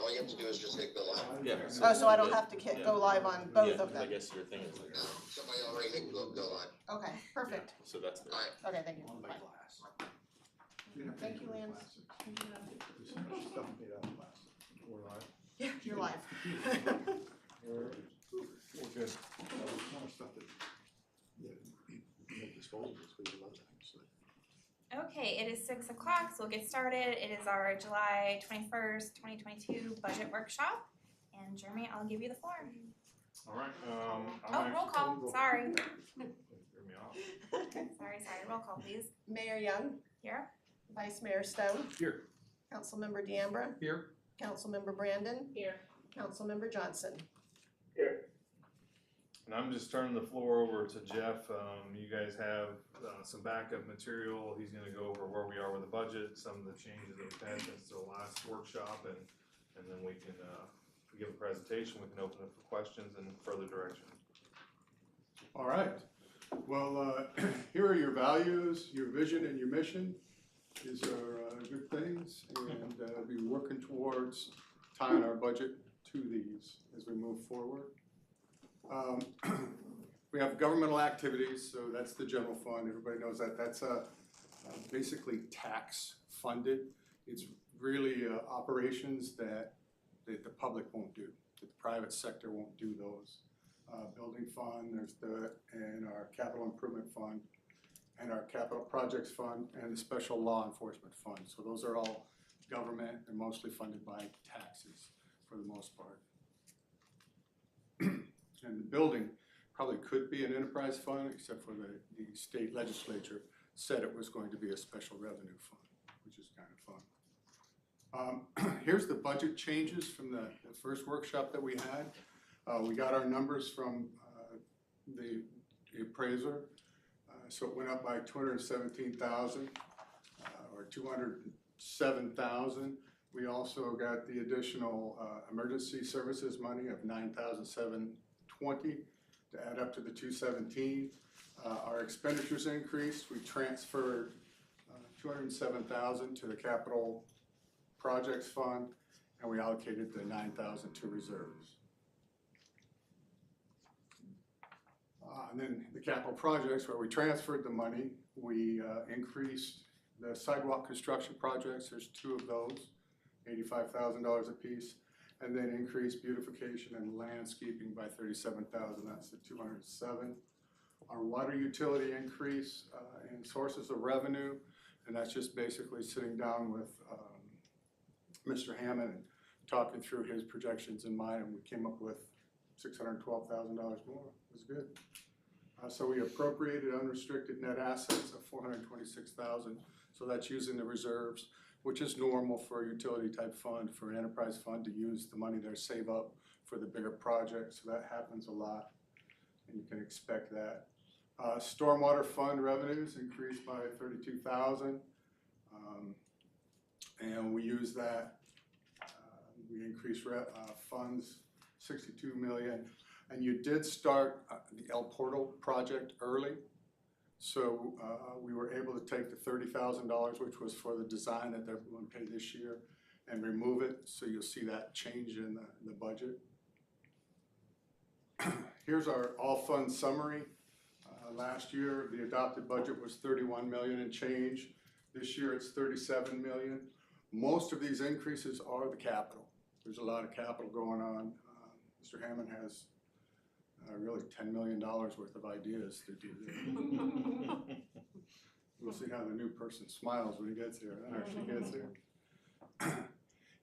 all you have to do is just hit go live. Yeah. Oh, so I don't have to go live on both Yeah, of I them? guess your thing is like, Somebody already hit go live. Okay, perfect. so that's the. Alright, Okay, thank you. On my Bye. glass. Thank you, Lance. There's so much stuff made out of plastic. We're live. Yeah, you're live. We're good. There's more stuff that, yeah, make disposables, we love that, actually. Okay, it is 6 o'clock, so we'll get started. It is our July 21st, 2022 budget workshop. And Jeremy, I'll give you the floor. All right, Oh, roll call, sorry. Threw me off. Sorry, roll call, please. Mayor Young, Here. Vice Mayor Stone, Here. Councilmember DeAmbra, Here. Councilmember Brandon, Here. Councilmember Johnson. And I'm just turning the floor over to Jeff. You guys have some backup material. He's gonna go over where we are with the budget, some of the changes that we've had since the last workshop, and then we can give a presentation. We can open it for questions and further direction. All right. Well, here are your values, your vision, and your mission. These are good things, and be working towards tying our budget to these as we move forward. We have governmental activities, so that's the general fund. Everybody knows that. That's basically tax funded. It's really operations that the public won't do, that the private sector won't do those. Building fund, and our capital improvement fund, and our capital projects fund, and the special law enforcement fund. So those are all government and mostly funded by taxes for the most part. And the building probably could be an enterprise fund, except for the state legislature said it was going to be a special revenue fund, which is kind of fun. Here's the budget changes from the first workshop that we had. We got our numbers from the appraiser. So it went up by 217,000 or 207,000. We also got the additional emergency services money of 9,720 to add up to the 217. Our expenditures increased. We transferred 207,000 to the capital projects fund, and we allocated the 9,000 to reserves. And then the capital projects, where we transferred the money, we increased the sidewalk construction projects. There's two of those, $85,000 a piece, and then increased beautification and landscaping by 37,000. That's the 207. Our water utility increase in sources of revenue, and that's just basically sitting down with Mr. Hammond and talking through his projections in mind, and we came up with $612,000 more. It was good. So we appropriated unrestricted net assets of $426,000. So that's using the reserves, which is normal for a utility type fund, for an enterprise fund to use the money there, save up for the bigger projects. So that happens a lot, and you can expect that. Stormwater fund revenues increased by 32,000, and we use that. We increased funds 62 million. And you did start the El Portal project early. So we were able to take the $30,000, which was for the design that they're going to pay this year, and remove it. So you'll see that change in the budget. Here's our all fund summary. Last year, the adopted budget was 31 million and change. This year, it's 37 million. Most of these increases are the capital. There's a lot of capital going on. Mr. Hammond has really $10 million worth of ideas to do there. We'll see how the new person smiles when he gets here, or she gets here.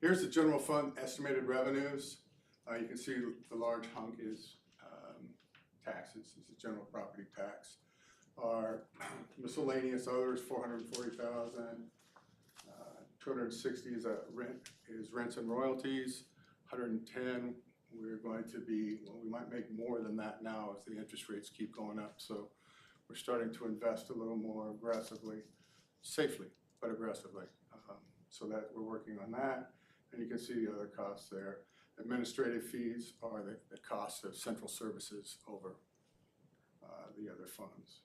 Here's the general fund estimated revenues. You can see the large hunk is taxes. It's a general property tax. Our miscellaneous others, 440,000. 260 is rents and royalties. 110. We're going to be, well, we might make more than that now as the interest rates keep going up. So we're starting to invest a little more aggressively, safely, but aggressively. So that we're working on that. And you can see the other costs there. Administrative fees are the cost of central services over the other funds.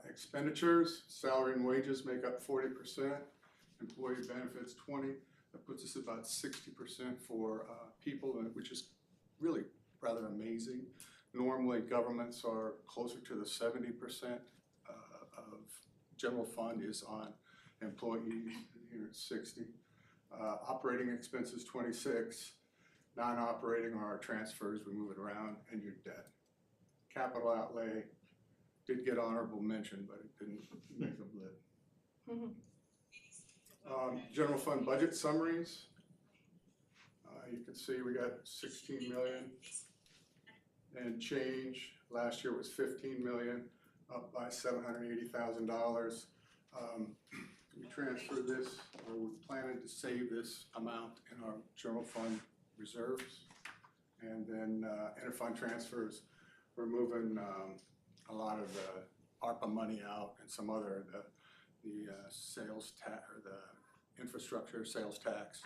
Expenditures, salary and wages make up 40%, employee benefits 20%. That puts us about 60% for people, which is really rather amazing. Normally, governments are closer to the 70% of general fund is on employees. Here it's 60. Operating expenses 26. Non-operating are our transfers, we move it around, and your debt. Capital outlay did get honorable mention, but it didn't make a blip. General fund budget summaries. You can see we got 16 million and change. Last year was 15 million, up by $780,000. We transferred this, or we're planning to save this amount in our general fund reserves. And then interfund transfers, we're moving a lot of the ARPA money out and some other, the sales tax, or the infrastructure sales tax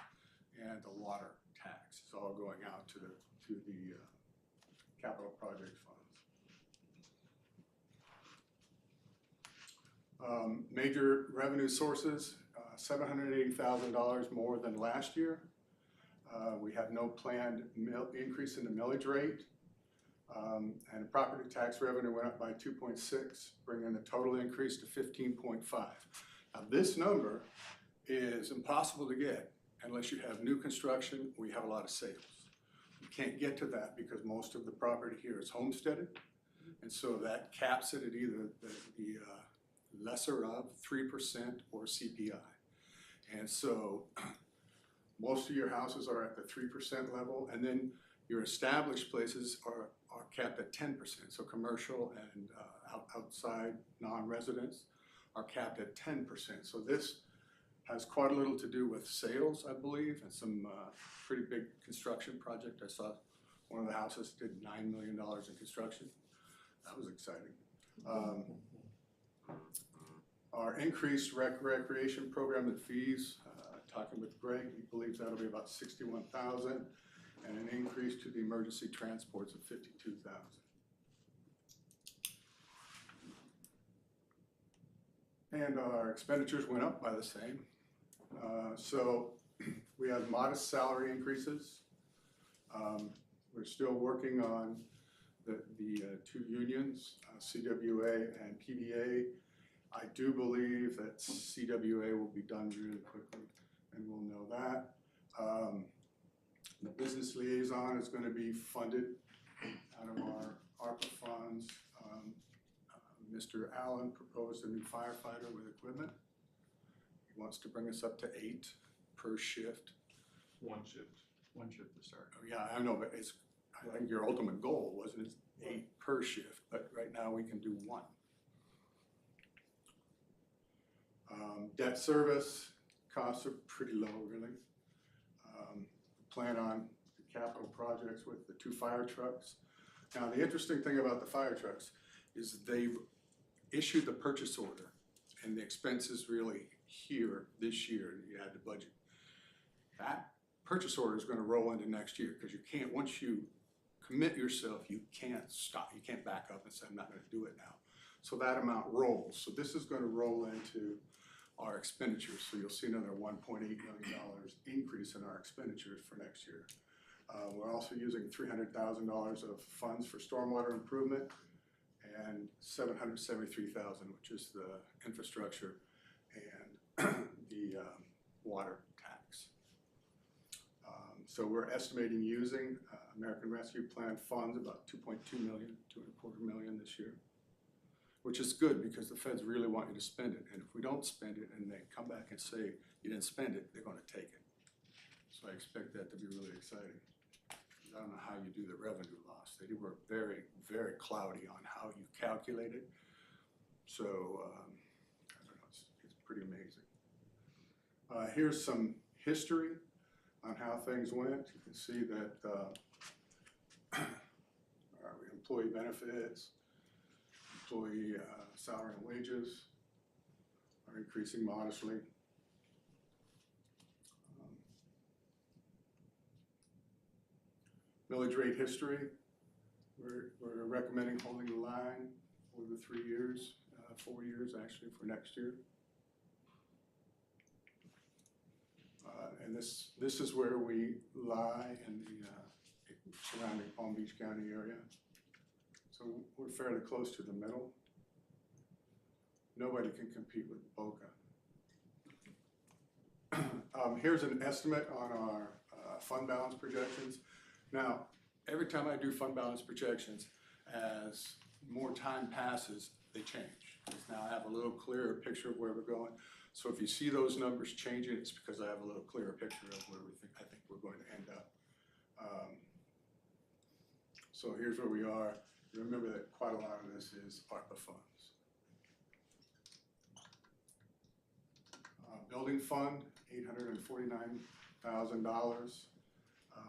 and the water tax. It's all going out to the capital project funds. Major revenue sources, $780,000 more than last year. We have no planned increase in the millage rate. And property tax revenue went up by 2.6, bringing the total increase to 15.5. Now this number is impossible to get unless you have new construction or you have a lot of sales. You can't get to that because most of the property here is homesteaded. And so that caps it at either the lesser of 3% or CPI. And so most of your houses are at the 3% level, and then your established places are capped at 10%. So commercial and outside non-residents are capped at 10%. So this has quite a little to do with sales, I believe, and some pretty big construction project. I saw one of the houses did $9 million in construction. That was exciting. Our increased recreation program and fees, talking with Greg, he believes that'll be about $61,000, and an increase to the emergency transports of $52,000. And our expenditures went up by the same. So we had modest salary increases. We're still working on the two unions, CWA and PDA. I do believe that CWA will be done really quickly, and we'll know that. The business liaison is going to be funded out of our ARPA funds. Mr. Allen proposed a new firefighter with equipment. He wants to bring us up to 8 per shift. One shift. One shift to start. Oh, yeah, I know, but I think your ultimate goal wasn't 8 per shift, but right now we can do 1. Debt service costs are pretty low, really. Plan on the capital projects with the 2 fire trucks. Now, the interesting thing about the fire trucks is they've issued the purchase order, and the expenses really here this year, you had to budget. That purchase order is going to roll into next year, because you can't, once you commit yourself, you can't stop. You can't back up and say, I'm not going to do it now. So that amount rolls. So this is going to roll into our expenditures. So you'll see another $1.8 million increase in our expenditures for next year. We're also using $300,000 of funds for stormwater improvement and $773,000, which is the infrastructure and the water tax. So we're estimating using American Rescue Plan funds about $2.2 million, $2.25 million this year, which is good because the feds really want you to spend it. And if we don't spend it and they come back and say you didn't spend it, they're going to take it. So I expect that to be really exciting. I don't know how you do the revenue loss. They were very, very cloudy on how you calculate it. So I don't know, it's pretty amazing. Here's some history on how things went. You can see that employee benefits, employee salary and wages are increasing modestly. Millage rate history, we're recommending holding the line for the 3 years, 4 years actually for next year. And this is where we lie in the surrounding Palm Beach County area. So we're fairly close to the middle. Nobody can compete with Boca. Here's an estimate on our fund balance projections. Now, every time I do fund balance projections, as more time passes, they change. Now I have a little clearer picture of where we're going. So if you see those numbers changing, it's because I have a little clearer picture of where I think we're going to end up. So here's where we are. Remember that quite a lot of this is ARPA funds. Building fund, $849,000.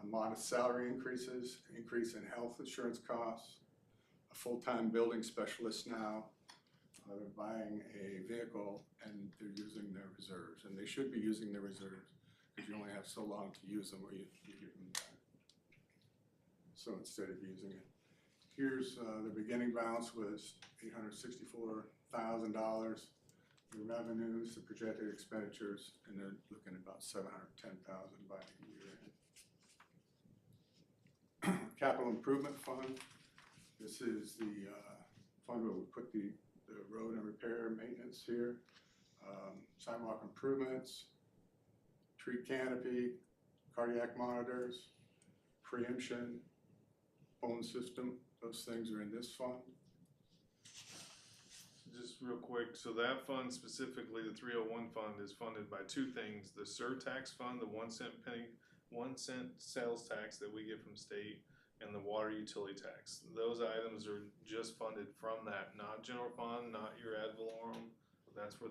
Modest salary increases, increase in health insurance costs, a full-time building specialist now. They're buying a vehicle and they're using their reserves, and they should be using their reserves because you only have so long to use them or you give them back. So instead of using it, here's the beginning balance was $864,000. The revenues, the projected expenditures, and they're looking at about $710,000 by the year end. Capital Improvement Fund. This is the fund where we put the road and repair maintenance here, sidewalk improvements, tree canopy, cardiac monitors, preemption, phone system. Those things are in this fund. Just real quick, so that fund specifically, the 301 fund, is funded by two things: the surtax fund, the 1 cent sales tax that we get from state, and the water utility tax. Those items are just funded from that, not general fund, not your ad valorem. That's where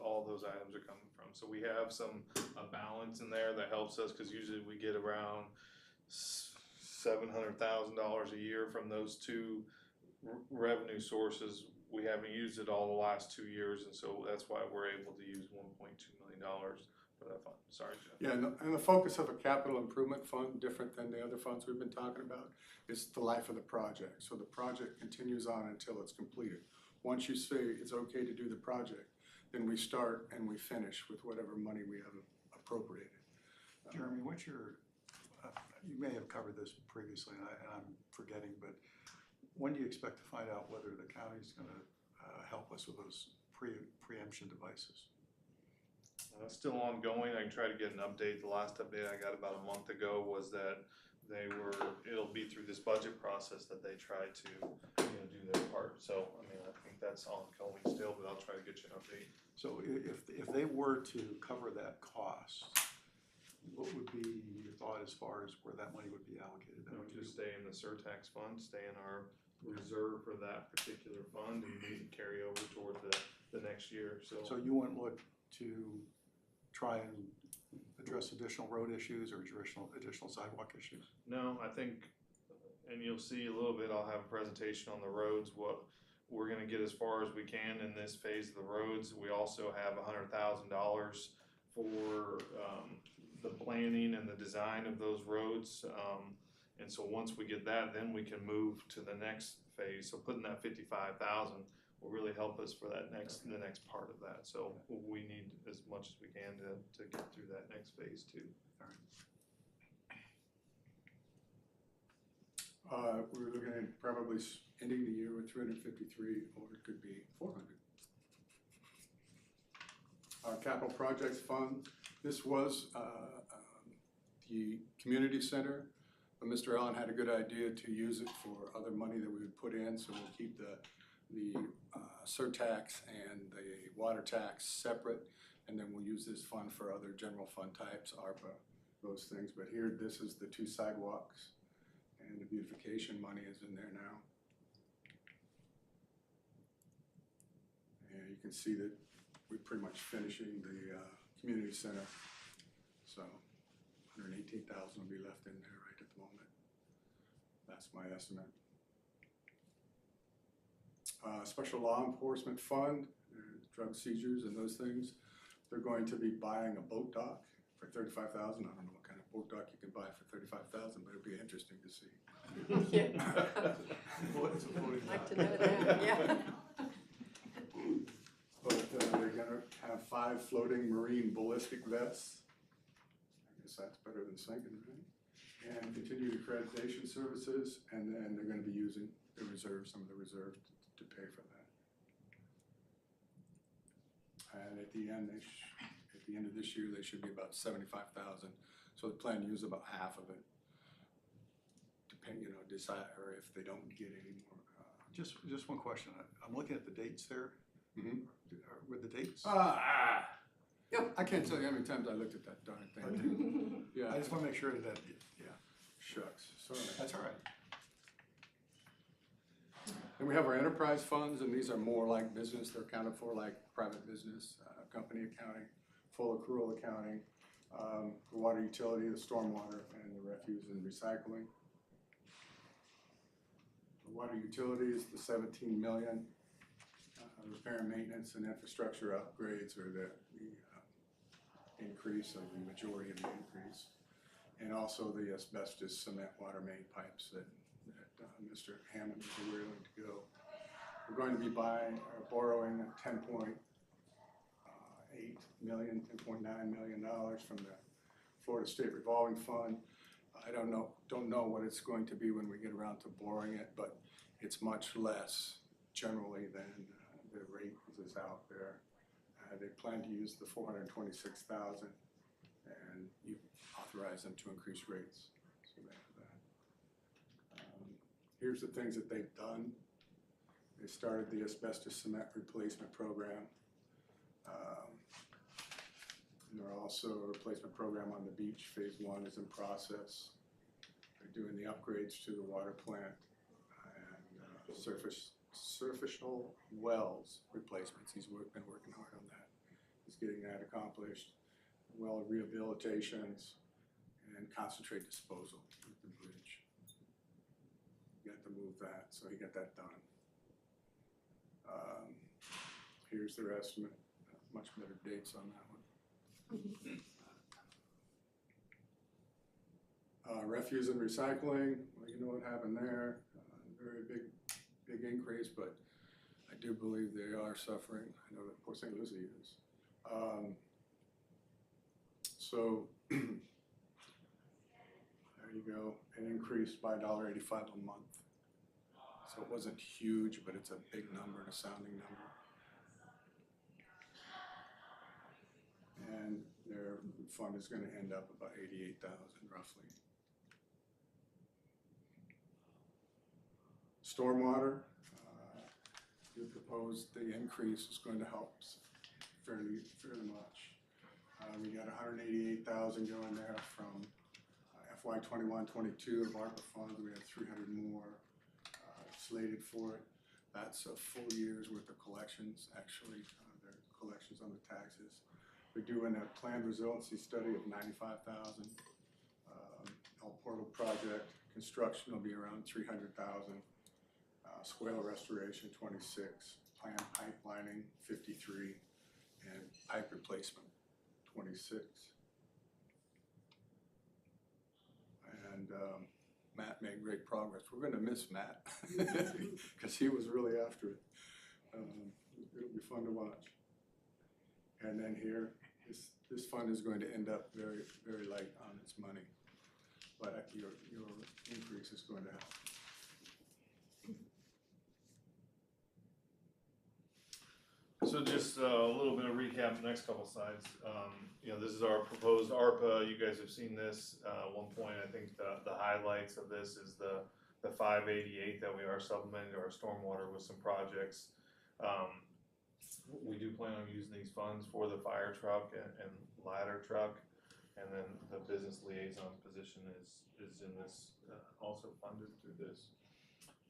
all those items are coming from. So we have a balance in there that helps us, because usually we get around $700,000 a year from those two revenue sources. We haven't used it all the last 2 years, and so that's why we're able to use $1.2 million for that fund. Sorry, Jeff. Yeah, and the focus of a capital improvement fund, different than the other funds we've been talking about, is the life of the project. So the project continues on until it's completed. Once you say it's okay to do the project, then we start and we finish with whatever money we have appropriated. Jeremy, what's your, you may have covered this previously and I'm forgetting, but when do you expect to find out whether the county's going to help us with those preemption devices? It's still ongoing. I can try to get an update. The last update I got about a month ago was that it'll be through this budget process that they try to do their part. So, I mean, I think that's ongoing still, but I'll try to get you an update. So if they were to cover that cost, what would be your thought as far as where that money would be allocated? That would just stay in the surtax fund, stay in our reserve for that particular fund, and we can carry over toward the next year. So you wouldn't look to try and address additional road issues or additional sidewalk issues? No, I think, and you'll see a little bit, I'll have a presentation on the roads, what we're gonna get as far as we can in this phase of the roads. We also have $100,000 for the planning and the design of those roads. And so once we get that, then we can move to the next phase. So putting that $55,000 will really help us for the next part of that. So we need as much as we can to get through that next phase too. All right. We're looking at probably ending the year with 353, or it could be 400. Our capital projects fund, this was the community center, but Mr. Allen had a good idea to use it for other money that we would put in, so we'll keep the surtax and the water tax separate, and then we'll use this fund for other general fund types, ARPA, those things. But here, this is the 2 sidewalks, and the beautification money is in there now. And you can see that we're pretty much finishing the community center. So $118,000 will be left in there right at the moment. That's my estimate. Special law enforcement fund, drug seizures and those things. They're going to be buying a boat dock for $35,000. I don't know what kind of boat dock you can buy for $35,000, but it'll be interesting to see. I'd like to know that, yeah. But they're gonna have 5 floating marine ballistic vests. guess that's better than sinking, right? And continued accreditation services, and then they're gonna be using the reserve, some of the reserve to pay for that. And at the end, at the end of this year, they should be about 75,000. So they plan to use about half of it. Depending, decide, or if they don't get any more. Just one question. I'm looking at the dates there. Mhm. With the dates? I can't tell you how many times I looked at that darn thing. I Yeah, just want to make sure that, yeah, shucks, sorry. that's all right. And we have our enterprise funds, and these are more like business, they're accounted for like private business, company accounting, full accrual accounting, the water utility, the stormwater, and the refuse and recycling. The water utilities, the 17 million, repair and maintenance and infrastructure upgrades are the increase, of the majority of the increase. And also the asbestos cement water main pipes that Mr. Hammond is willing to go. We're going to be borrowing $10.9 million from the Florida State Revolving Fund. I don't know what it's going to be when we get around to borrowing it, but it's much less generally than the rate is out there. They plan to use the $426,000, and you authorize them to increase rates. So they have that. Here's the things that they've done. They started the asbestos cement replacement program. And there are also a replacement program on the beach. Phase 1 is in process. They're doing the upgrades to the water plant and surficial wells replacements. He's been working hard on that. He's getting that accomplished. Well rehabilitations and concentrate disposal at the bridge. You got to move that, so he got that done. Here's their estimate. Much better dates on that one. Refuse and recycling, well, you know what happened there. Very big increase, but I do believe they are suffering. I know that Port St. Lucie is. So there you go. It increased by $1.85 a month. So it wasn't huge, but it's a big number and a sounding number. And their fund is going to end up about 88,000 roughly. Stormwater, you proposed the increase is going to help fairly much. We got 188,000 going there from FY 21-22 of ARPA funds. We had 300 more slated for it. That's a full year's worth of collections, actually, their collections on the taxes. We're doing a planned resiliency study of 95,000. El Portal project construction will be around 300,000. Squale restoration 26, planned pipelining 53, and pipe replacement 26. And Matt made great progress. We're going to miss Matt because he was really after it. It'll be fun to watch. And then here, this fund is going to end up very, very light on its money, but your increase is going to help. So just a little bit of recap, next couple slides. This is our proposed ARPA. You guys have seen this. One point, I think the highlights of this is the 588 that we are supplementing our stormwater with some projects. We do plan on using these funds for the fire truck and ladder truck, and then the business liaison position is in this, also funded through this.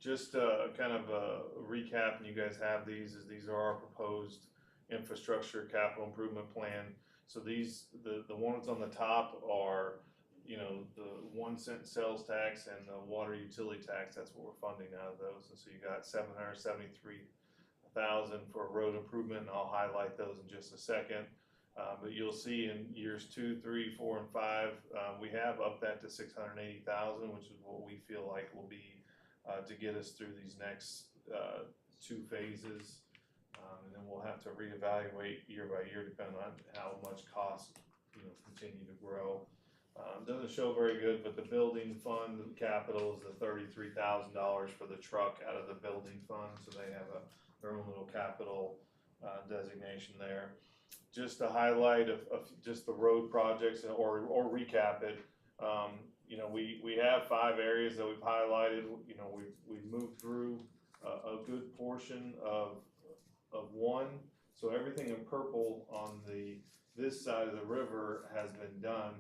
Just kind of a recap, and you guys have these are our proposed infrastructure capital improvement plan. So these, the ones on the top are, the 1 cent sales tax and the water utility tax. That's what we're funding out of those. And so you got 773,000 for road improvement, and I'll highlight those in just a second. But you'll see in years 2, 3, 4, and 5, we have upped that to 680,000, which is what we feel like will be to get us through these next 2 phases. And then we'll have to reevaluate year by year depending on how much costs continue to grow. doesn't show very good, but the building fund capital is the $33,000 for the truck out of the building fund, so they have their own little capital designation there. Just to highlight of just the road projects or recap it, you know, we have 5 areas that we've highlighted. You know, we've moved through a good portion of one, so everything in purple on this side of the river has been done.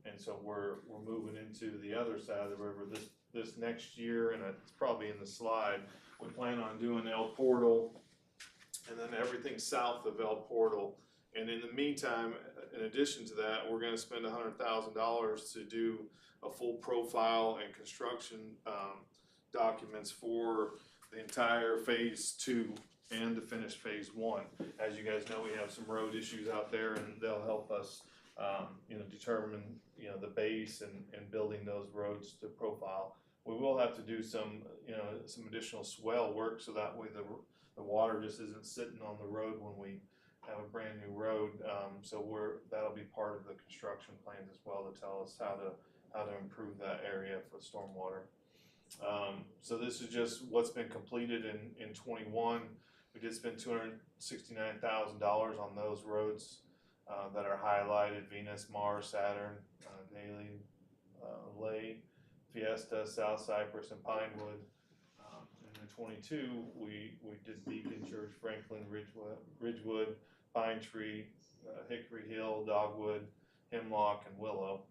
And so we're moving into the other side of the river this next year, and it's probably in the slide. We plan on doing El Portal, and then everything south of El Portal. And in the meantime, in addition to that, we're gonna spend $100,000 to do a full profile and construction documents for the entire phase 2 and to finish phase 1. As you guys know, we have some road issues out there, and they'll help us you know, determine, you know, the base and building those roads to profile. We will have to do some, you know, some additional swell work, so that way the water just isn't sitting on the road when we have a brand new road. So that'll be part of the construction plans as well, to tell us how to improve that area for stormwater. So this is just what's been completed in 21. We did spend $269,000 on those roads that are highlighted: Venus, Mars, Saturn, Daly, Lay, Fiesta, South Cypress, and Pinewood. And in 22, we did Beacon, Church, Franklin, Ridgewood, Pine Tree, Hickory Hill, Dogwood, Hemlock, and Willow.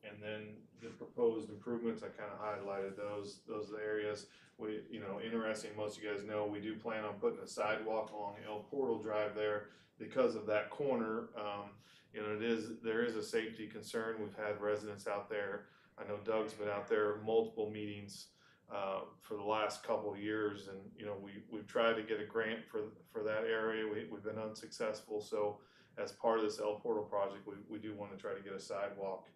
And then the proposed improvements, I kind of highlighted those areas. You know, interesting, most of you guys know, we do plan on putting a sidewalk along El Portal Drive there because of that corner. You know, there is a safety concern. We've had residents out there. I know Doug's been out there multiple meetings for the last couple of years, and you know, we've tried to get a grant for that area. We've been unsuccessful. So as part of this El Portal project, we do want to try to get a sidewalk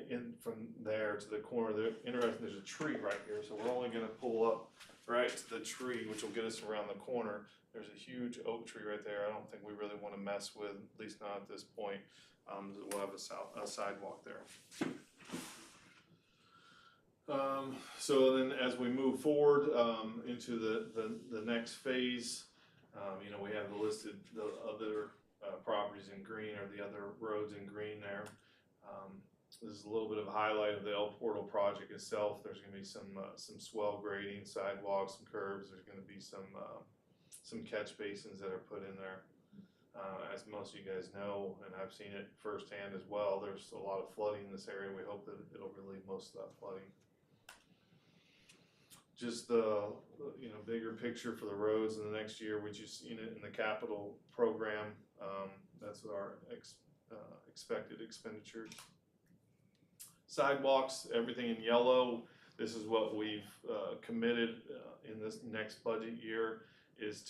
in from there to the corner. Interesting, there's a tree right here, so we're only going to pull up right to the tree, which will get us around the corner. There's a huge oak tree right there. I don't think we really want to mess with, at least not at this point. We'll have a sidewalk there. So then as we move forward into the next phase, you know, we have the other properties in green, or the other roads in green there. This is a little bit of a highlight of the El Portal project itself. There's going to be some swell grading, sidewalks, some curbs. There's going to be some catch basins that are put in there. As most of you guys know, and I've seen it firsthand as well, there's a lot of flooding in this area. We hope that it'll relieve most of that flooding. Just the bigger picture for the roads in the next year, we just seen it in the capital program. That's our expected expenditures. Sidewalks, everything in yellow. This is what we've committed in this next budget year, is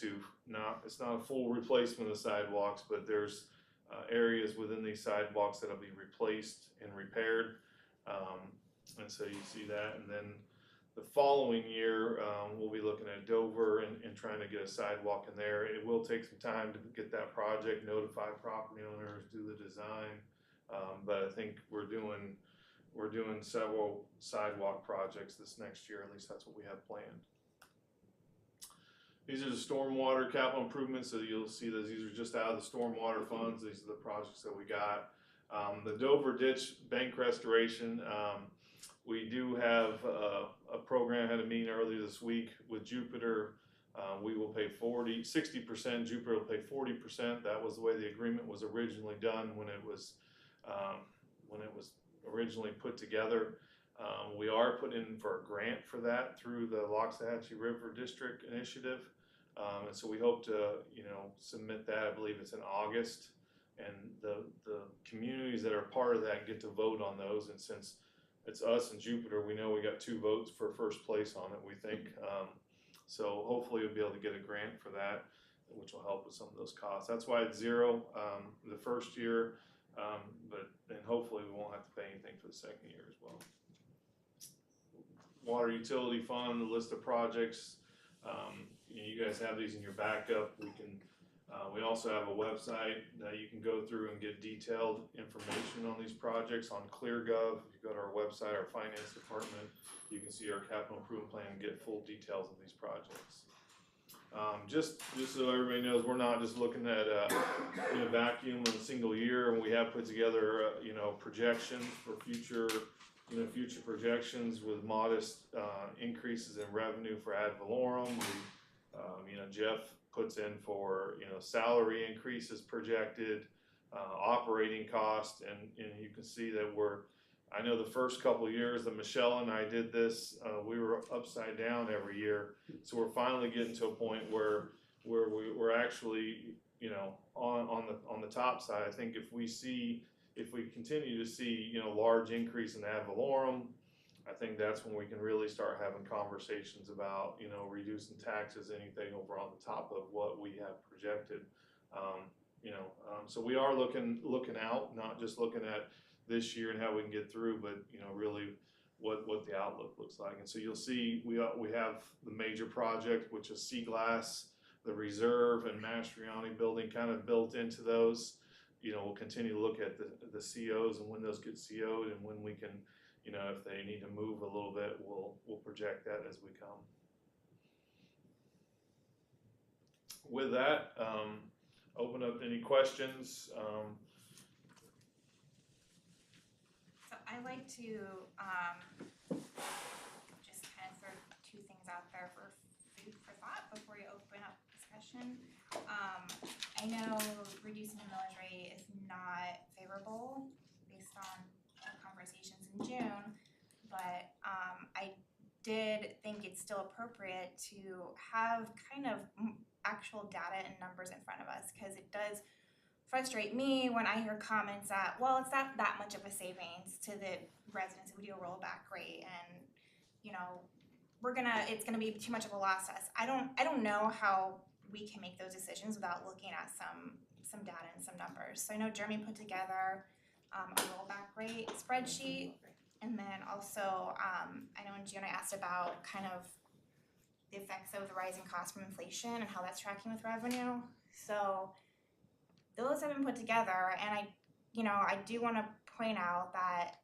it's not a full replacement of sidewalks, but there's areas within these sidewalks that'll be replaced and repaired. And so you see that, and then the following year, we'll be looking at Dover and trying to get a sidewalk in there. It will take some time to get that project, notify property owners, do the design, but I think we're doing several sidewalk projects this next year. At least that's what we have planned. These are the stormwater capital improvements. So you'll see that these are just out of the stormwater funds. These are the projects that we got. The Dover Ditch bank restoration. We do have a program, had a meeting earlier this week with Jupiter. We will pay 60%, Jupiter will pay 40%. That was the way the agreement was originally done when it was originally put together. We are putting in for a grant for that through the Loxahatchee River District Initiative. And so we hope to, submit that. I believe it's in August. And the communities that are part of that get to vote on those. And since it's us and Jupiter, we know we got 2 votes for first place on it, we think. So hopefully we'll be able to get a grant for that, which will help with some of those costs. That's why it's 0 the first year, but then hopefully we won't have to pay anything for the second year as well. Water utility fund, the list of projects. You guys have these in your backup. We can We also have a website that you can go through and get detailed information on these projects on ClearGov. If you go to our website, our finance department, you can see our capital improvement plan and get full details of these projects. Just so everybody knows, we're not just looking at in a vacuum in a single year, and we have put together projections for future projections with modest increases in revenue for ad valorem. Jeff puts in for salary increases projected, operating costs, and you can see that I know the first couple of years that Michelle and I did this, we were upside down every year. So we're finally getting to a point where we're actually on the top side. I think if we continue to see large increase in ad valorem, I think that's when we can really start having conversations about reducing taxes, anything over on the top of what we have projected. So we are looking out, not just looking at this year and how we can get through, but really what the outlook looks like. And so you'll see we have the major project, which is Sea Glass, the Reserve, and Mastriani building kind of built into those. We'll continue to look at the COs and when those get CO'd and when we can, if they need to move a little bit, we'll project that as we come. With that, open up any questions. So I like to just kind of throw two things out there for food for thought before you open up discussion. I know reducing the millage rate is not favorable based on our conversations in June, but I did think it's still appropriate to have kind of actual data and numbers in front of us, because it does frustrate me when I hear comments that, well, it's not that much of a savings to the residents if we do a rollback rate, and it's gonna be too much of a loss to us. I don't know how we can make those decisions without looking at some data and some numbers. So I know Jeremy put together a rollback rate spreadsheet, and then also I know in June I asked about kind of the effects of the rising cost from inflation and how that's tracking with revenue. So those have been put together, and I do want to point out that,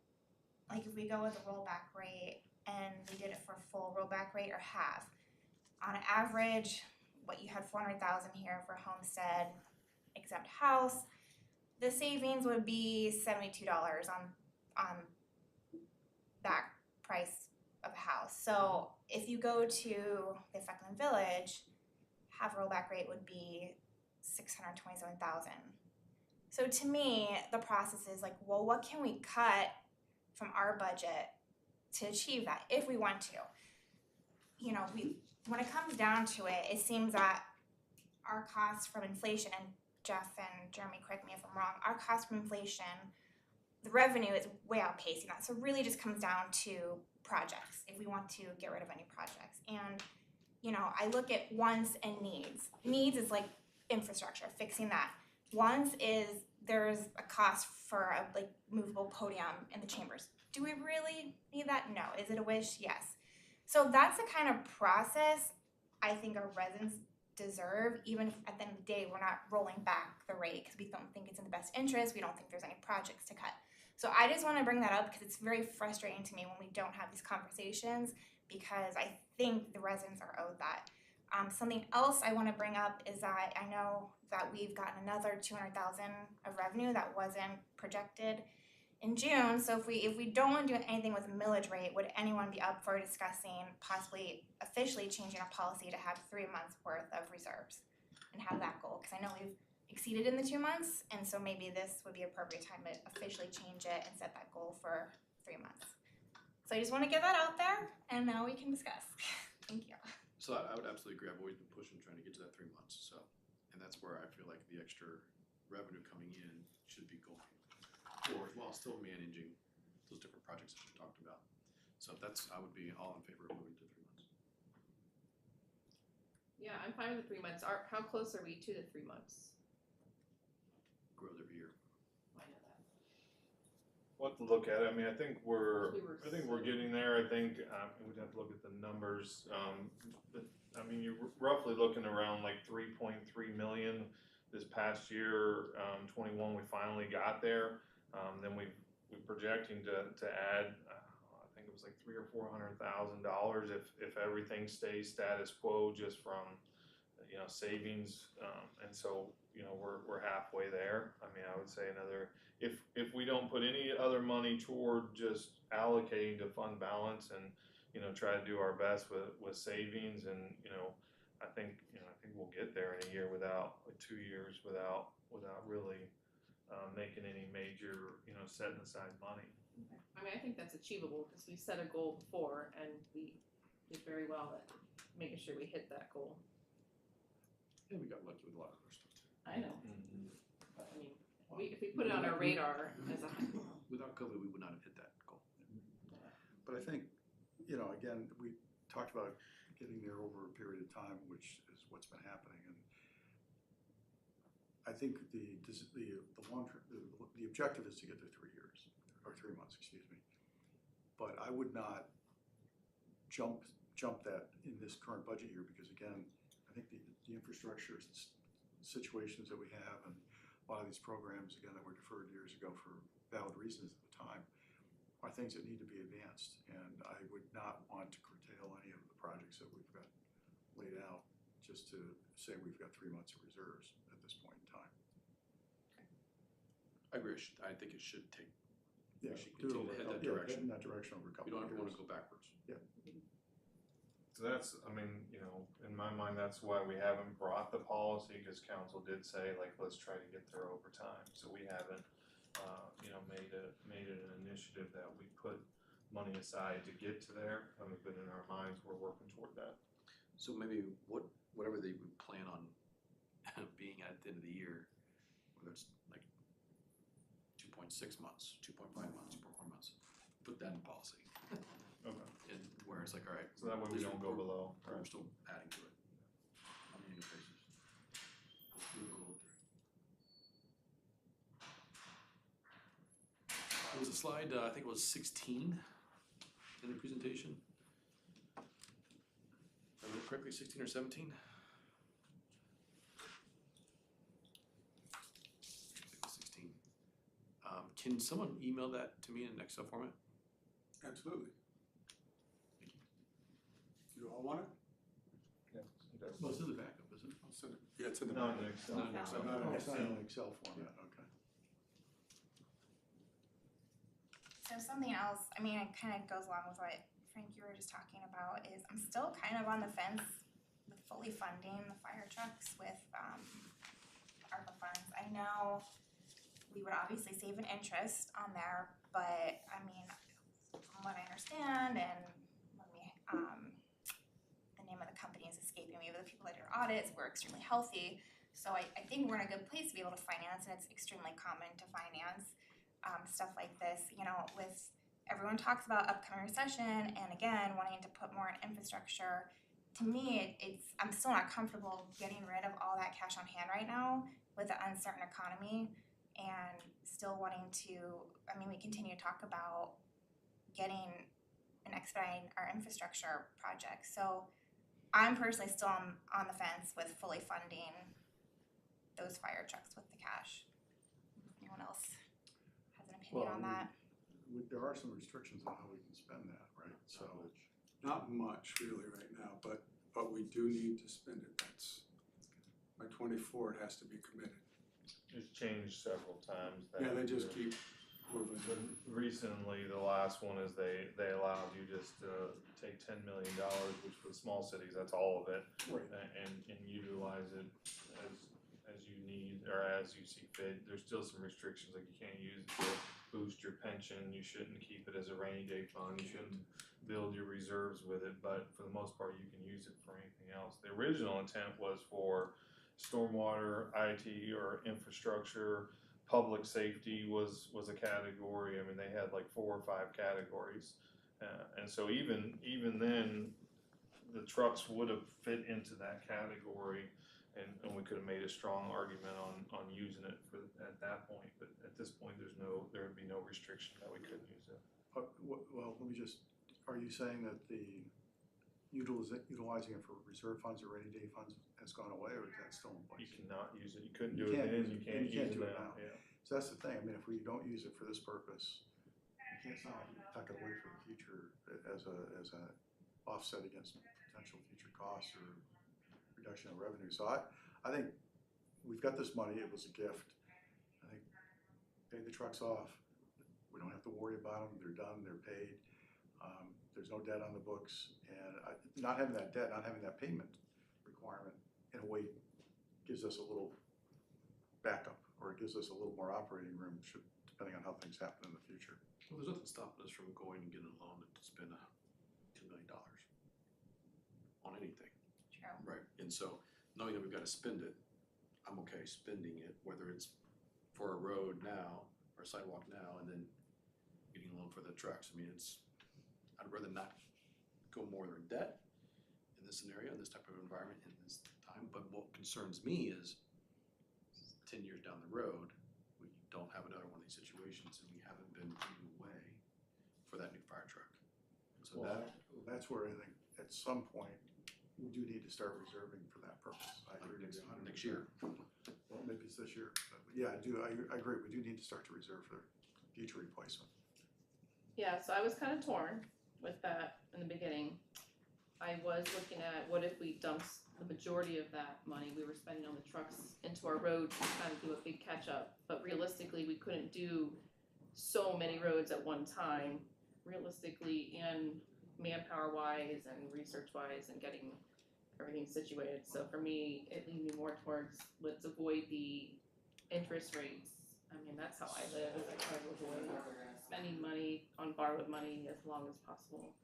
like, if we go with a rollback rate and we did it for full rollback rate or half, on average, what you had 400,000 here for homestead exempt house, the savings would be $72 on that price of a house. So if you go to the Fiscal Village, half rollback rate would be $627,000. So to me, the process is like, well, what can we cut from our budget to achieve that if we want to? When it comes down to it, it seems that our costs from inflation, and Jeff and Jeremy, correct me if I'm wrong, our cost from inflation, the revenue is way outpacing that. So it really just comes down to projects, if we want to get rid of any projects. And, I look at wants and needs. Needs is like infrastructure, fixing that. Wants is there's a cost for a movable podium in the chambers. Do we really need that? No. Is it a wish? Yes. So that's the kind of process I think our residents deserve, even if at the end of the day we're not rolling back the rate because we don't think it's in the best interest, we don't think there's any projects to cut. So I just want to bring that up because it's very frustrating to me when we don't have these conversations, because I think the residents are owed that. Something else I want to bring up is that I know that we've gotten another $200,000 of revenue that wasn't projected in June. So if we don't want to do anything with the millage rate, would anyone be up for discussing possibly officially changing our policy to have 3 months worth of reserves and have that goal? Because I know we've exceeded in the 2 months, and so maybe this would be appropriate time to officially change it and set that goal for 3 months. So I just want to get that out there, and now we can discuss. Thank you. So I would absolutely agree. I've always been pushing, trying to get to that 3 months. So, and that's where I feel like the extra revenue coming in should be going forward while still managing those different projects that you talked about. So I would be all in favor of moving to 3 months. Yeah, I'm fine with the 3 months. How close are we to the 3 months? Grows every year. I know that. What to look at? I mean, I think we're We were getting there. I think we'd have to look at the numbers. But I mean, you're roughly looking around like 3.3 million this past year, 21, we finally got there. Then we're projecting to add, I think it was like $300,000 or $400,000 if everything stays status quo, just from savings. And so we're halfway there. I mean, I would say another, if we don't put any other money toward just allocating to fund balance and try to do our best with savings, and I think we'll get there in a year without 2 years without really making any major setting aside money. I mean, I think that's achievable because we set a goal before and we did very well at making sure we hit that goal. And we got lucky with a lot of other stuff too. I know, but I mean, if we put it on our radar as a, Without COVID, we would not have hit that goal. But I think, again, we talked about getting there over a period of time, which is what's been happening. And I think the long term, the objective is to get there 3 years, or 3 months, excuse me. But I would not jump that in this current budget year, because again, I think the infrastructure situations that we have, and a lot of these programs, again, that were deferred years ago for valid reasons at the time, are things that need to be advanced. And I would not want to curtail any of the projects that we've got laid out just to say we've got 3 months of reserves at this point in time. I agree, I think it should take, Yeah, should do it continue over, to head that yeah, direction. in that direction over a we couple don't of ever years. wanna go backwards. So that's, I mean, in my mind, that's why we haven't brought the policy, because council did say, like, let's try to get there over time. So we haven't, made it an initiative that we put money aside to get to there. I mean, but in our minds, we're working toward that. So maybe whatever they would plan on being at the end of the year, whether it's like 2.6 months, 2.5 months, 2.4 months, put that in policy. Okay. And where it's like, all right. So that way we don't go below. We're Right. still adding to it on an annual basis. There was a slide, I think it was 16 in the presentation. If I remember correctly, 16 or 17? I think it was 16. Can someone email that to me in an Excel format? Absolutely. You all want it? Yeah. Well, it's in the backup, isn't it? I'll send it. Yeah, it's in the Not backup. in Excel. Not in Excel. Not in Oh, it's not Excel. in Excel format, okay. So something else, I mean, it kind of goes along with what Frank, you were just talking about, is I'm still kind of on the fence with fully funding the fire trucks with ARPA funds. I know we would obviously save an interest on there, but I mean, from what I understand, and when we, the name of the company is escaping me, but the people that do audits were extremely healthy. So I think we're in a good place to be able to finance, and it's extremely common to finance stuff like this, with everyone talks about upcoming recession and again, wanting to put more in infrastructure. To me, I'm still not comfortable getting rid of all that cash on hand right now with the uncertain economy, and still wanting to, we continue to talk about getting and expediting our infrastructure projects. So I'm personally still on the fence with fully funding those fire trucks with the cash. Anyone else has an opinion on that? There are some restrictions on how we can spend that, right? So, Not much really right now, but we do need to spend it. That's, by 24, it has to be committed. It's changed several times. Yeah, they just keep moving. Recently, the last one is they allowed you just to take $10 million, which for small cities, that's all of it, right. and utilize it as you need or as you see fit. There's still some restrictions, like you can't use it to boost your pension. You shouldn't keep it as a rainy day fund. You shouldn't build your reserves with it. But for the most part, you can use it for anything else. The original intent was for stormwater, IT, or infrastructure. Public safety was a category. I mean, they had like 4 or 5 categories, and so even then, the trucks would have fit into that category, and we could have made a strong argument on using it at that point. But at this point, there would be no restriction that we couldn't use it. Well, let me just, are you saying that the utilizing it for reserve funds or rainy day funds has gone away, or is that still in You place? cannot use it, you couldn't You do it can't then, use you it, can't and you can't use do it it now, now. yeah. So that's the thing, I mean, if we don't use it for this purpose, you can't somehow tuck it away for the future as a offset against potential future costs or reduction of revenue. So I think we've got this money, it was a gift. I think pay the trucks off. We don't have to worry about them, they're done, they're paid. There's no debt on the books, and not having that debt, not having that payment requirement, in a way, gives us a little backup, or it gives us a little more operating room, depending on how things happen in the future. Well, there's nothing stopping us from going and getting a loan to spend $2 million on anything. True. Right, and so knowing that we've gotta spend it, I'm okay spending it, whether it's for a road now or a sidewalk now and then getting a loan for the trucks. I mean, I'd rather not go more in debt in this scenario, in this type of environment, in this time. But what concerns me is 10 years down the road, we don't have another one of these situations and we haven't been putting away for that new fire truck. So Well, that's where I think at some point, we do need to start reserving for that purpose. I agree with you 100%. next year. Well, maybe it's this year, but yeah, I agree, we do need to start to reserve for future replacement. Yeah, so I was kind of torn with that in the beginning. I was looking at what if we dumped the majority of that money we were spending on the trucks into our roads to kind of do a big catch up. But realistically, we couldn't do so many roads at one time, realistically and manpower wise and research wise and getting everything situated. So for me, it leaned me more towards let's avoid the interest rates. I mean, that's how I live, is I try to avoid spending money on borrowed money as long as possible.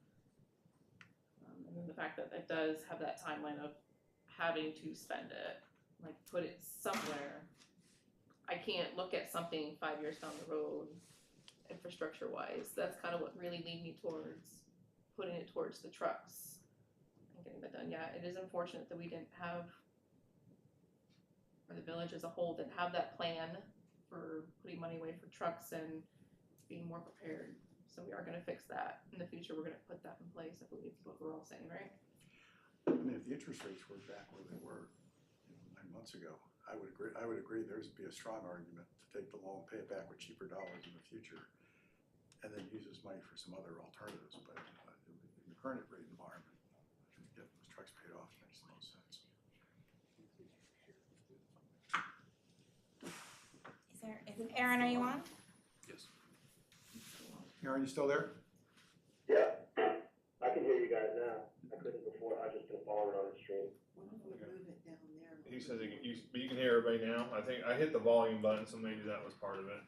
And then the fact that it does have that timeline of having to spend it, like put it somewhere. I can't look at something 5 years down the road, infrastructure wise. That's kind of what really leaned me towards putting it towards the trucks and getting that done. Yeah, it is unfortunate that we didn't have, or the village as a whole didn't have that plan for putting money away for trucks and being more prepared. So we are gonna fix that. In the future, we're gonna put that in place, I believe is what we're all saying, right? I mean, if the interest rates were back where they were 9 months ago, I would agree there'd be a strong argument to take the loan, pay it back with cheaper dollars in the future, and then use this money for some other alternatives. But in the current rate environment, I think getting those trucks paid off makes the most sense. Aaron, are you on? Yes. Aaron, you still there? Yeah, I can hear you guys now. I couldn't before. I just been following on the stream. He says you can hear everybody now. I think I hit the volume button, so maybe that was part of it.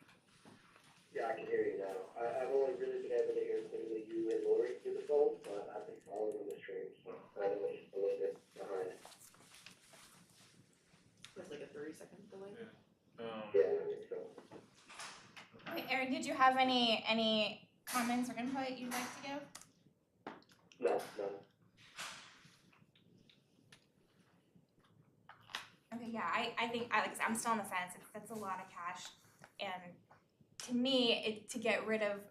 Yeah, I can hear you now. I've only really been able to hear clearly you and Lori through the phone, but I've been following on the stream, so I was just a little bit behind. It's like a 30-second delay. Yeah, I think so. Okay, Aaron, did you have any comments or input you'd like to give? No. Okay, yeah, I think I'm still on the fence. That's a lot of cash, and to me, to get rid of.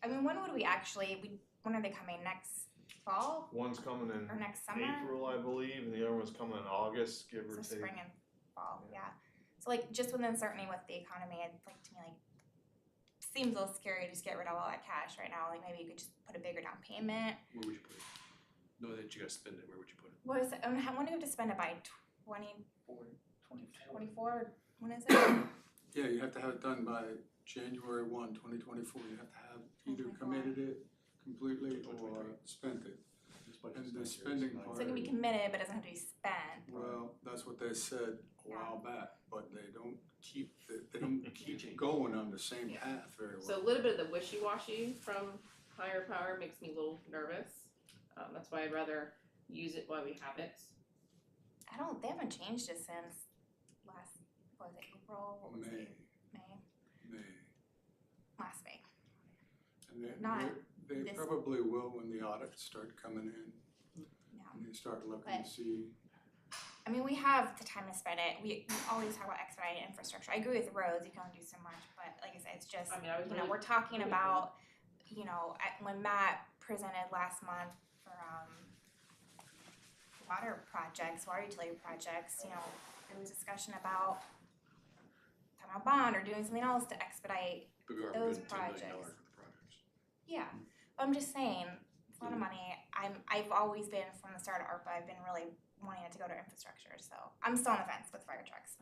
I mean, when are they coming? Next fall One's coming in or next summer? April, I believe, and the other one's coming in August, give or So take. spring and fall, yeah. So just with uncertainty with the economy, to me seems a little scary to just get rid of all that cash right now. Maybe you could just put a bigger down payment. Where would you put it? Knowing that you gotta spend it, where would you put it? What is it? When do you have to spend it by? 24? When is it? Yeah, you have to have it done by January 1, 2024. You have to have either 2024. committed it completely or spent it. And the spending So part. it can be committed, but it doesn't have to be spent. Well, that's what they said a Yeah. while back, but they don't keep going on the same Yeah. path very well. So a little bit of the wishy-washy from higher power makes me a little nervous. That's why I'd rather use it while we have it. They haven't changed it since April? What was it? May? Last May. And Not they this- probably will when the audits start coming in. Yeah. And they start looking But- to see. I mean, we have the time to spend it. We always talk about expedited infrastructure. I agree with roads, you can only do so much, but like I said, it's just, I mean, I was really, we're talking really about, when Matt presented last month for, water projects, water utility projects, you know, there was discussion about talking about bond or doing something else to expedite. But we are Those doing $10 million projects. for the projects. Yeah, I'm just saying, it's a lot of money. I've always been, from the start of ARPA, I've been really wanting it to go to infrastructure, so I'm still on the fence with fire trucks.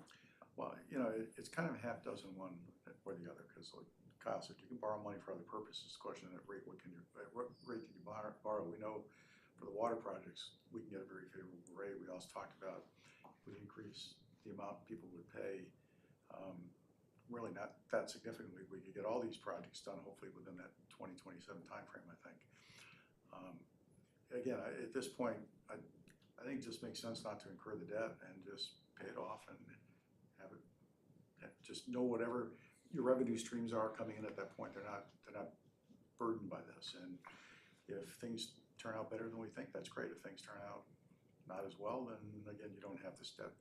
Well, you know, it's kind of half dozen one or the other, because like Kyle said, you can borrow money for other purposes. Question at rate, what rate can you borrow? We know for the water projects, we can get a very favorable rate. We also talked about if we increase the amount people would pay, really not that significantly, we could get all these projects done hopefully within that 2027 timeframe, I think. Again, at this point, I think it just makes sense not to incur the debt and just pay it off and have it, just know whatever your revenue streams are coming in at that point, they're not burdened by this. And if things turn out better than we think, that's great. If things turn out not as well, then again, you don't have this debt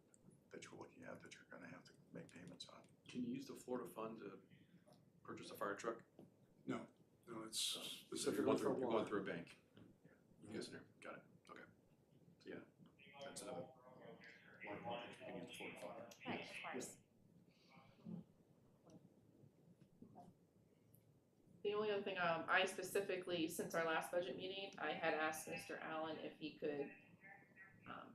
that you're looking at that you're gonna have to make payments on. Can you use the Florida fund to purchase a fire truck? No, it's So you're specifically going for through, you're water. going through a bank. Yes, sir. Got it. Okay. So yeah, that's another one of the things we can use the Florida fund. Right, of course. The only other thing, I specifically, since our last budget meeting, I had asked Mr. Allen if he could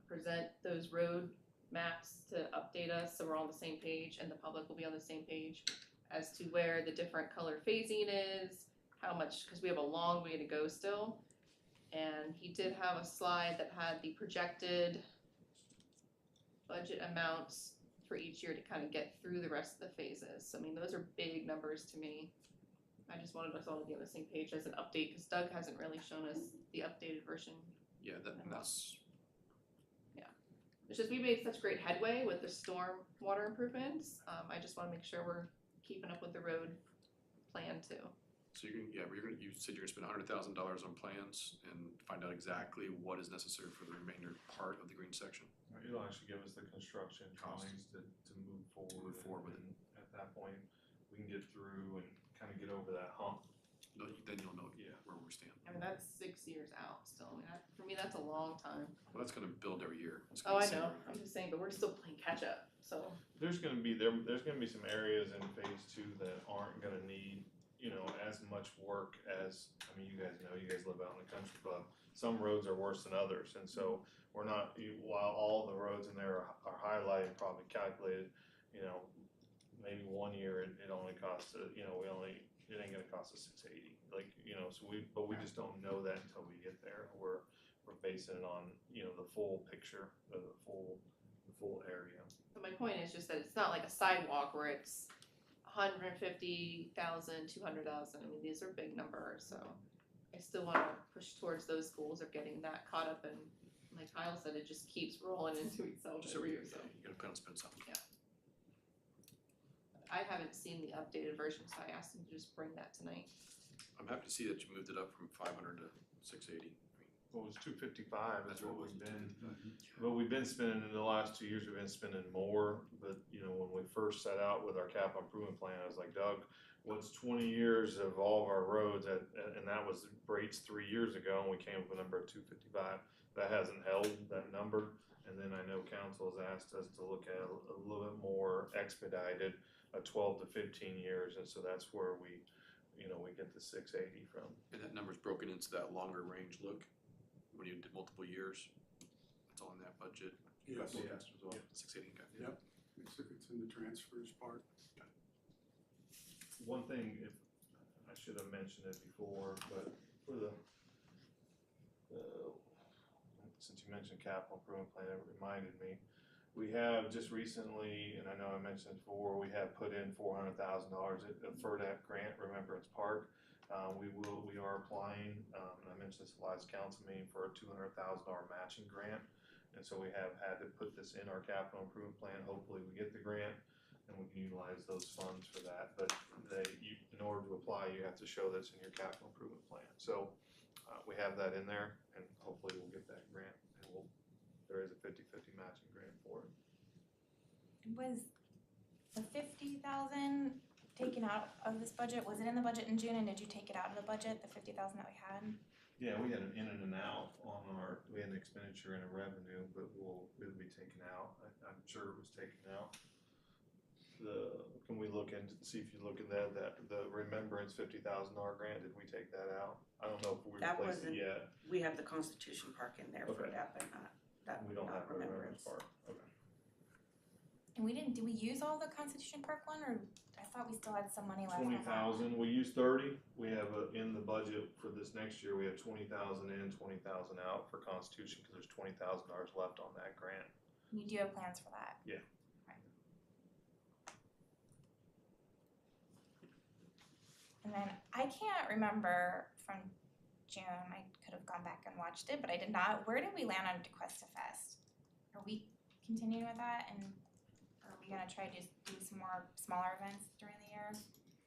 present those road maps to update us, so we're all on the same page and the public will be on the same page as to where the different color phasing is, how much, because we have a long way to go still. And he did have a slide that had the projected budget amounts for each year to kind of get through the rest of the phases. So I mean, those are big numbers to me. I just wanted us all to be on the same page as an update, because Doug hasn't really shown us the updated version. Yeah, that's, It's just we made such great headway with the storm water improvements. I just wanna make sure we're keeping up with the road plan too. so you said you're gonna spend $100,000 on plans and find out exactly what is necessary for the remainder part of the green section. It'll actually give us the construction Cost. drawings to move forward. Move forward with it. And at that point, we can get through and kind of get over that hump. Then you'll know Yeah. where we stand. I mean, that's 6 years out still. I mean, for me, that's a long time. Well, that's gonna build every year. It's Oh, gonna I see know. where we I'm go. just saying, but we're still playing catch up, so. There's gonna be some areas in phase 2 that aren't gonna need, you know, as much work as, I mean, you guys know, you guys live out in the country club. Some roads are worse than others, and so we're not, while all the roads in there are highlighted, probably calculated, you know, maybe 1 year it only costs, you know, it ain't gonna cost us $680, like, you know, so but we just don't know that until we get there. We're basing it on, you know, the full picture, the full area. But my point is just that it's not like a sidewalk where it's 150,000, 200,000. I mean, these are big numbers, so I still wanna push towards those goals of getting that caught up, and like Kyle said, it just keeps rolling into itself Just every every year, year, so. you gotta kind of spend something. I haven't seen the updated version, so I asked him to just bring that tonight. I'm happy to see that you moved it up from 500 to 680. Well, it was 255, That's that's what what it we've was. been, but we've been spending, in the last 2 years, we've been spending more, but, you know, when we first set out with our capital improvement plan, I was like, Doug, what's 20 years of all of our roads, and that was rates 3 years ago, and we came up with a number of 255, that hasn't held, that number, and then I know council has asked us to look at a little bit more expedited, 12 to 15 years, and so that's where we, you know, we get the 680 from. And that number's broken into that longer range look, when you did multiple years. That's all in that budget. Yes. Forecast as well, 680, okay. Yep. It's in the transfers part. One thing, if, I should have mentioned it before, but for the, since you mentioned capital improvement plan, it reminded me. We have just recently, and I know I mentioned before, we have put in $400,000 at the FERDAP grant, Remembrance Park. We are applying, and I mentioned this last council meeting, for a $200,000 matching grant. And so we have had to put this in our capital improvement plan. Hopefully we get the grant and we can utilize those funds for that. But in order to apply, you have to show that's in your capital improvement plan. So we have that in there, and hopefully we'll get that grant, and there is a 50-50 matching grant for it. Was the 50,000 taken out of this budget? Was it in the budget in June, and did you take it out of the budget, the 50,000 that we had? Yeah, we had an in and an out on we had an expenditure and a revenue, but it'll be taken out. I'm sure it was taken out. Can we look into, see if you look at that, the Remembrance $50,000 grant, did we take that out? I don't know if we That replaced it wasn't- yet. We have the Constitution Park in there for Okay. that, but not We don't have not Remembrance Park, okay. And did we use all the Constitution Park one, or I thought we still had some money left on that? 20,000, we used 30, we have in the budget for this next year, we have 20,000 in, 20,000 out for Constitution, cause there's $20,000 left on that grant. You do have plans for that? Yeah. Right. And then I can't remember from June, I could have gone back and watched it, but I did not. Where did we land on DeQuesta Fest? Are we continuing with that, and are we gonna try to do some more smaller events during the year?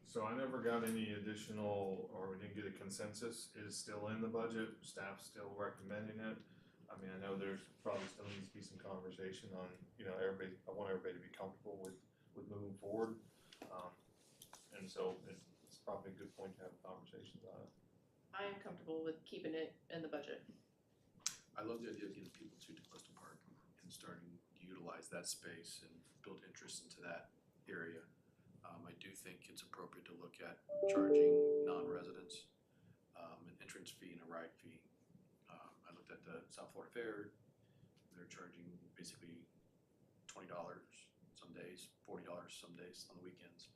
So I never got any additional, or we didn't get a consensus, it is still in the budget, staff's still recommending it. I mean, I know there's probably still needs to be some conversation on, everybody, I want everybody to be comfortable with moving forward. And so it's probably a good point to have conversations on it. I am comfortable with keeping it in the budget. I love the idea of getting people to DeQuesta Park and starting to utilize that space and build interest into that area. I do think it's appropriate to look at charging non-residents an entrance fee and a ride fee. I looked at the South Florida Fair. They're charging basically $20 some days, $40 some days on the weekends.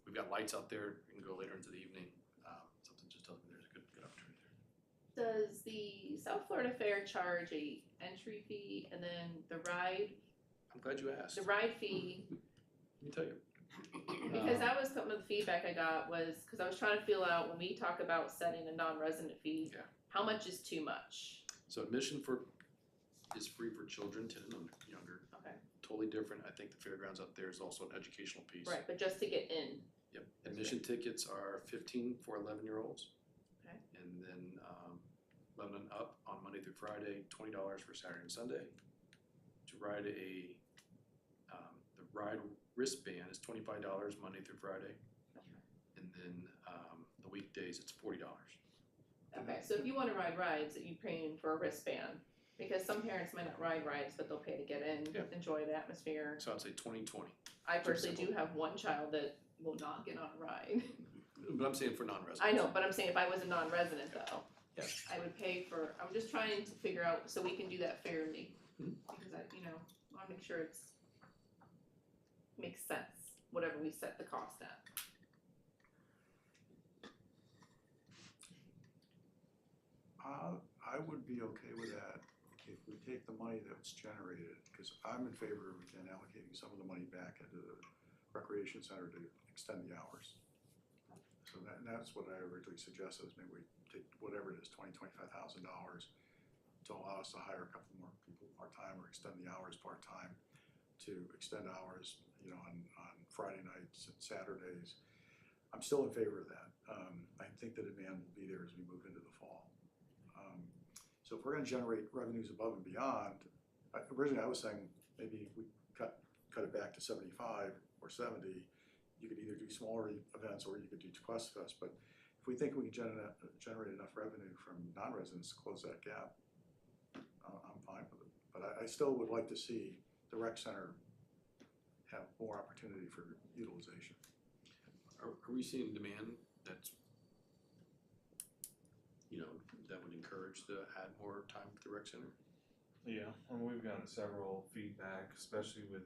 We've got lights out there. You can go later into the evening. Something just tells me there's a good opportunity there. Does the South Florida Fair charge a entry fee and then the ride I'm glad you asked. fee? Let me tell you. Because that was some of the feedback I got was, because I was trying to feel out when we talk about setting a non-resident fee, Yeah. how much is too much? So admission is free for children 10 and younger. Okay, Totally different. I think the fairgrounds up there is also an educational piece. right, but just to get in, Yep. Admission tickets are 15 for 11-year-olds. Okay. And then 11 and up on Monday through Friday, $20 for Saturday and Sunday. To ride the ride wristband is $25 Monday through Friday. And then the weekdays it's $40. okay, so if you wanna ride rides, you're paying for a wristband. Because some parents might not ride rides, but they'll pay to get in, Yeah. enjoy the atmosphere. So I'd say 20/20. I personally do simple. have one child that will not get on a ride. But I'm saying for non-residents. I know, but I'm saying if I was a non-resident though, Yeah. I would pay for, I'm just trying to figure out, so we can do that fairly. Mhm. Because I wanna make sure makes sense, whatever we set the cost at. I would be okay with that if we take the money that's generated, because I'm in favor of again allocating some of the money back into the recreation center to extend the hours. So that's what I originally suggested, is maybe we take whatever it is, $25,000 to allow us to hire a couple more people part-time or extend the hours part-time, to extend hours, on Friday nights and Saturdays. I'm still in favor of that. I think the demand will be there as we move into the fall. So if we're gonna generate revenues above and beyond, originally I was saying maybe we cut it back to 75 or 70. You could either do smaller events or you could do DeQuesta Fest, but if we think we can generate enough revenue from non-residents to close that gap, I'm fine with it. But I still would like to see the rec center have more opportunity for utilization. Are we seeing demand that's, that would encourage to add more time with the rec center? Yeah, and we've gotten several feedback, especially with,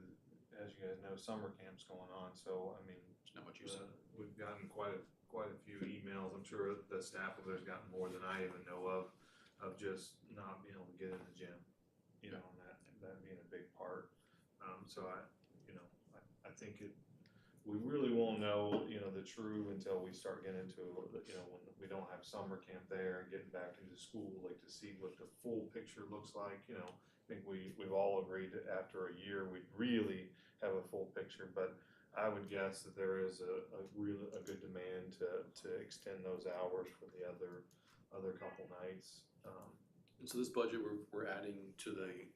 as you guys know, summer camps going on, so I mean. It's not what you said. We've gotten quite a few emails, I'm sure the staff of there's gotten more than I even know of just not being able to get in the gym, and that being a big part. So I think we really won't know, the true until we start getting into, when we don't have summer camp there and getting back into school, like to see what the full picture looks like, I think we've all agreed that after a year, we'd really have a full picture, but I would guess that there is a good demand to extend those hours for the other couple nights. And so this budget, we're adding to the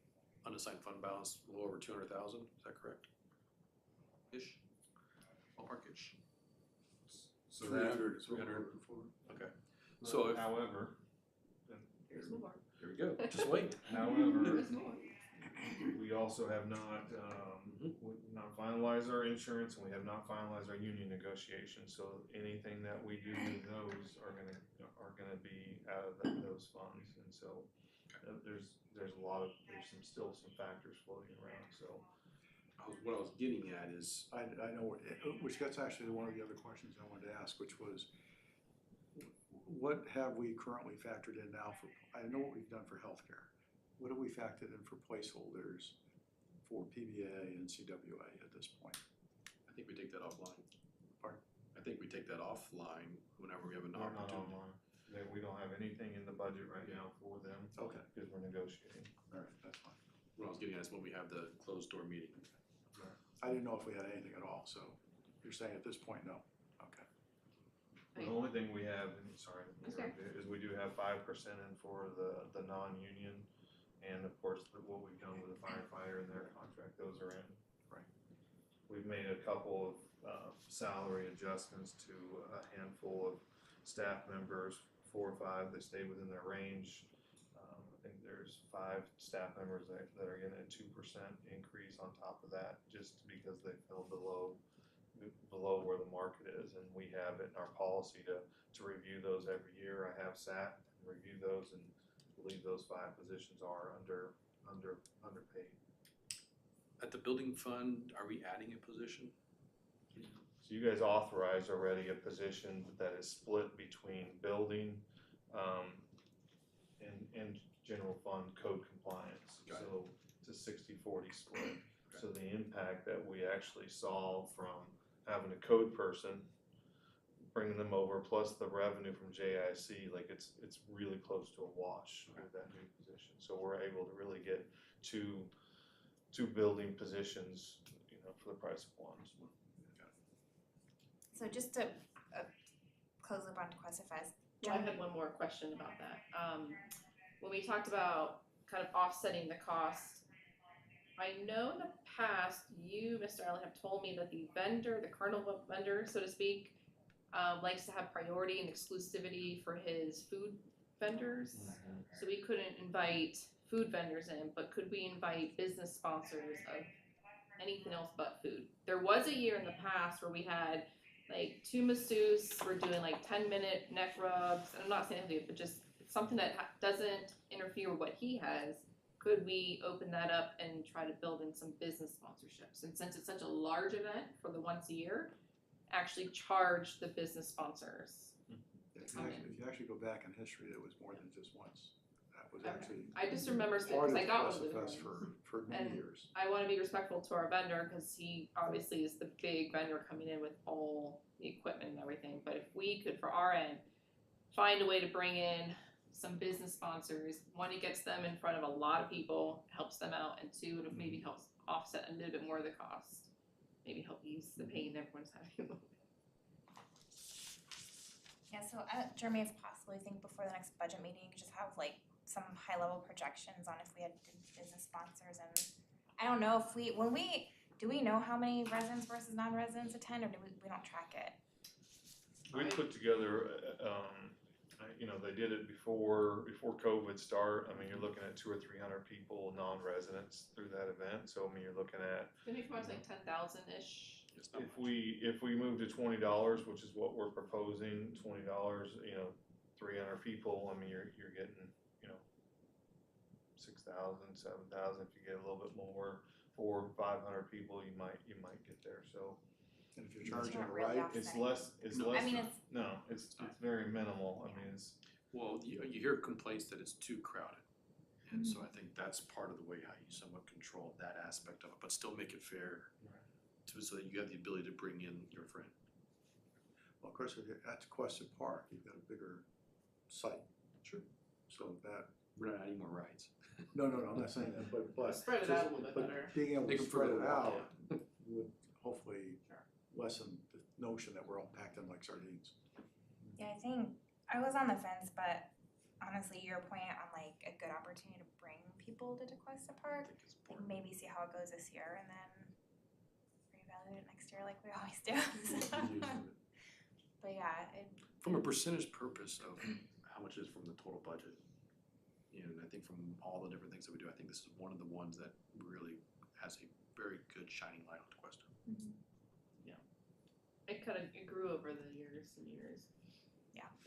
unassigned fund balance a little over 200,000, is that correct? Ish? Ballpark-ish? So that, 300 is what we're 300. looking for. Okay. So if- However, Here's more. Here we go, just wait. however, There's more. we also have not, we've not finalized our insurance and we have not finalized our union negotiations, so anything that we do with those are gonna be out of those funds, and so there's still some factors floating around, so. What I was getting at is, I know, which gets actually to one of the other questions I wanted to ask, which was, what have we currently factored in now for, I know what we've done for healthcare. What have we factored in for placeholders for PBA and CWA at this point? I think we take that offline. Pardon? I think we take that offline whenever we have an We're not opportunity. online. We don't have anything in the budget right now for them, Okay, because we're negotiating. all right, that's fine. What I was getting at is when we have the closed door meeting. I didn't know if we had anything at all, so you're saying at this point, no? Okay. The only thing we have, and sorry, Okay. is we do have 5% in for the non-union, and of course, what we've done with the firefighter and their contract, those are in. Right. We've made a couple of salary adjustments to a handful of staff members, 4 or 5, they stay within their range. I think there's 5 staff members that are getting a 2% increase on top of that, just because they fell below where the market is, and we have it in our policy to review those every year. I have sat and reviewed those and believe those 5 positions are underpaid. At the building fund, are we adding a position? So you guys authorized already a position that is split between building, and general fund code compliance. Got it. So it's a 60-40 split. So the impact that we actually saw from having a code person, bringing them over, plus the revenue from JIC, like it's really close to a wash with that new position. So we're able to really get two building positions, for the price of one. So just to close the loop on Questifest, Well, I had one more question about that. When we talked about kind of offsetting the cost, I know in the past, you, Mr. Allen, have told me that the vendor, the kernel vendor, so to speak, likes to have priority and exclusivity for his food vendors. So we couldn't invite food vendors in, but could we invite business sponsors of anything else but food? There was a year in the past where we had like 2 masseuses were doing like 10-minute neck rubs, and I'm not saying anything, but just something that doesn't interfere with what he has. Could we open that up and try to build in some business sponsorships? And since it's such a large event for the once a year, actually charge the business sponsors. If you actually go back in history, it was more than just once. That was Okay. actually I just remember part because of I got one of Questifest those. for many And years. I want to be respectful to our vendor because he obviously is the big vendor coming in with all the equipment and everything. But if we could, for our end, find a way to bring in some business sponsors, one, it gets them in front of a lot of people, helps them out, and 2, it maybe helps offset a little bit more of the cost. Maybe help ease the pain everyone's having a little bit. yeah, so Jeremy, if possible, I think before the next budget meeting, you could just have like some high level projections on if we had business sponsors, and I don't know if do we know how many residents versus non-residents attend, or we don't track it? We put together, they did it before COVID start. I mean, you're looking at 200 or 300 people, non-residents through that event. So I mean, you're looking at, Maybe it was like 10,000-ish. It's not if we move to $20, which is what we're proposing, $20, 300 people, I mean, you're getting, 6,000, 7,000. If you get a little bit more, 400, 500 people, you might get there. So And if you're charging not it really right, it's offsetting. less. It's No, less. I mean, it's very minimal. I mean, it's. Well, you hear complaints that it's too crowded. And so I think that's part of the way how you somewhat control that aspect of it, but still make it fair so that you have the ability to bring in your friend. well, of course, if you're at Question Park, you've got a bigger site. Sure. So that, We're not adding more rides. no, I'm not saying that, but Spread it out a little bit better. being able Make to 'em spread further it walk, out would hopefully Sure. lessen the notion that we're all packed in like sardines. Yeah, I think I was on the fence, but honestly, your point on like a good opportunity to bring people to DeQuesta I Park, think it's like important. maybe see how it goes this year and then reevaluate it next year like we always do. Use of it. But yeah, From a percentage purpose of how much is from the total budget, and I think from all the different things that we do, I think this is one of the ones that really has a very good shining light on Tequesta. It grew over the years and years.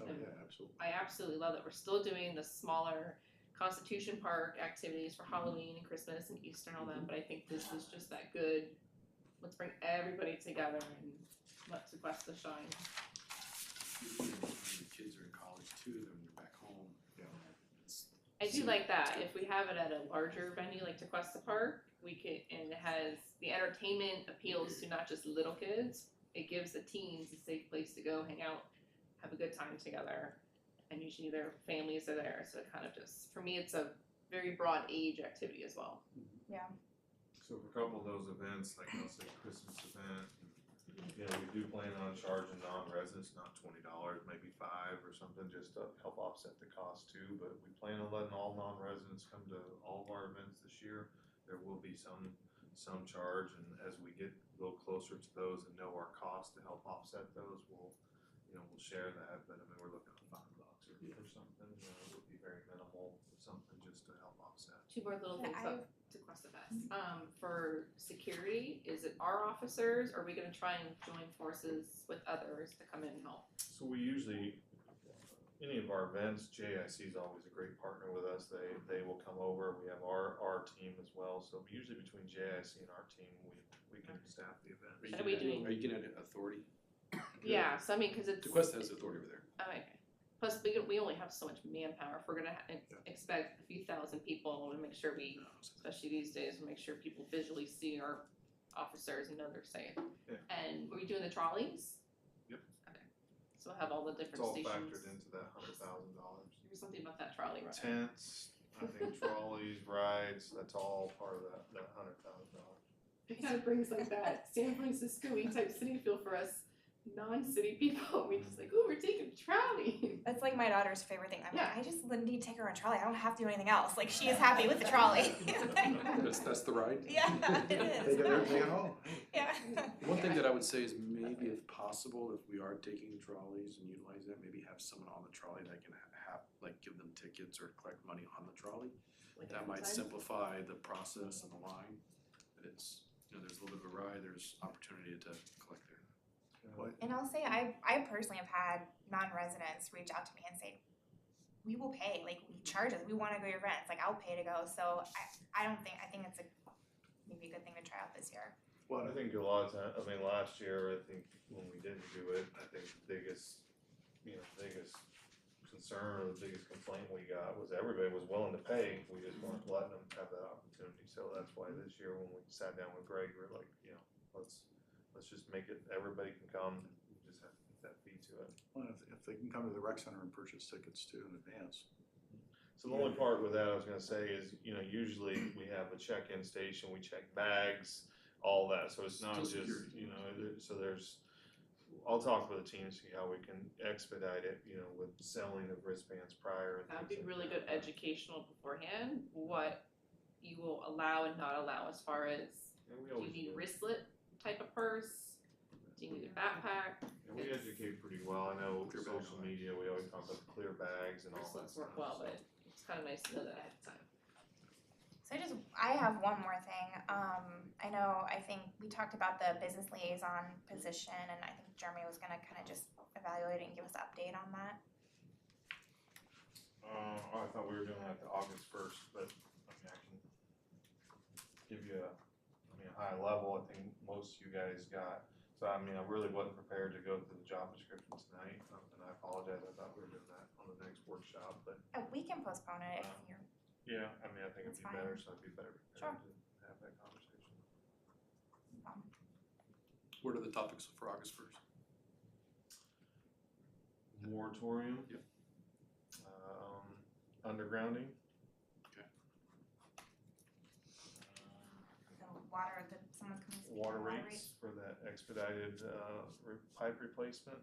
Oh, yeah, absolutely. I absolutely love that we're still doing the smaller Constitution Park activities for Halloween and Christmas and Easter and all that, but I think this is just that good, let's bring everybody together and let Tequesta shine. The kids are in college too, they're back home. I do like that. If we have it at a larger venue like Tequesta Park, we could, and it has the entertainment appeals to not just little kids. It gives the teens a safe place to go, hang out, have a good time together, and usually their families are there. So it kind of just, for me, it's a very broad age activity as well. So for a couple of those events, like let's say Christmas event, you know, we do plan on charging non-residents, not $20, maybe $5 or something, just to help offset the cost too. But we plan on letting all non-residents come to all of our events this year. There will be some charge, and as we get a little closer to those and know our cost to help offset those, we'll share that. But I mean, we're looking at $5 or something. It would be very minimal, something just to help offset. Two more little things up to Tequesta Fest. For security, is it our officers, or are we gonna try and join forces with others to come in and help? So we usually, any of our events, JIC is always a great partner with us. They will come over. We have our team as well. So usually between JIC and our team, we can staff the event. What are we doing? Are you getting authority? Yeah, so I mean, cause it's. Tequesta has authority over there. Oh, okay. Plus, we only have so much manpower. If we're gonna expect a few thousand people, to make sure we, especially these days, we make sure people visually see our officers and know they're safe. Yeah. And are we doing the trolleys? Yep. Okay. So we'll have all the It's different all stations. factored into that $100,000. There's something about that trolley ride. Tents, I think trolleys, rides, that's all part of that $100,000. It kind of brings like that San Francisco-y type city feel for us non-city people. We just like, ooh, we're taking a trolley. That's like my daughter's favorite thing. I'm Yeah. like, I just need to take her on a trolley. I don't have to do anything else. Like, she is happy with the trolley. That's the ride? Yeah, it They is. get everything at home. Yeah. One thing that I would say is maybe if possible, if we are taking trolleys and utilizing that, maybe have someone on the trolley that can have, like, give them tickets or collect money on the trolley. Like That might every time. simplify the process and the line. But it's, there's a little bit of a ride, there's opportunity to collect there. And I'll say, I personally have had non-residents reach out to me and say, we will pay, like, we charge us, we wanna go to your events, like, I'll pay to go. So I think it's maybe a good thing to try out this year. Well, I think a lot of time, I mean, last year, I think when we didn't do it, I think the biggest concern or the biggest complaint we got was everybody was willing to pay, we just weren't letting them have that opportunity. So that's why this year when we sat down with Greg, we were like, let's just make it, everybody can come, we just have to put that fee to it. Well, if they can come to the rec center and purchase tickets too in advance. So the only part with that I was gonna say is, usually we have a check-in station, we check bags, all that, so it's not Still just, security. so there's, I'll talk with the team, see how we can expedite it, with selling of wristbands prior and That'd things be like really that. good educational beforehand, what you will allow and not allow as far as, And we do you always need a wristlet type of purse? Do you need a backpack? And we educate pretty well, I know Clear bag social on it. media, we always talk about clear bags and all that Wristlets stuff. work well, so. but it's kind of nice to know that ahead of time. So I have one more thing. I think we talked about the business liaison position, and I think Jeremy was gonna kind of just evaluate it and give us an update on that. I thought we were doing that to August 1st, but I mean, I can give you a high level, I think most of you guys got. So I mean, I really wasn't prepared to go through the job description tonight, and I apologize, I thought we were doing that on the next workshop, but We can postpone it if you're, yeah, I mean, I think it'd That's be better, fine. so I'd be better Sure. prepared to have that conversation. What are the topics for August 1st? Moratorium. Yep. Undergrounding. the water, someone's coming to speak on Water rates for that expedited pipe replacement.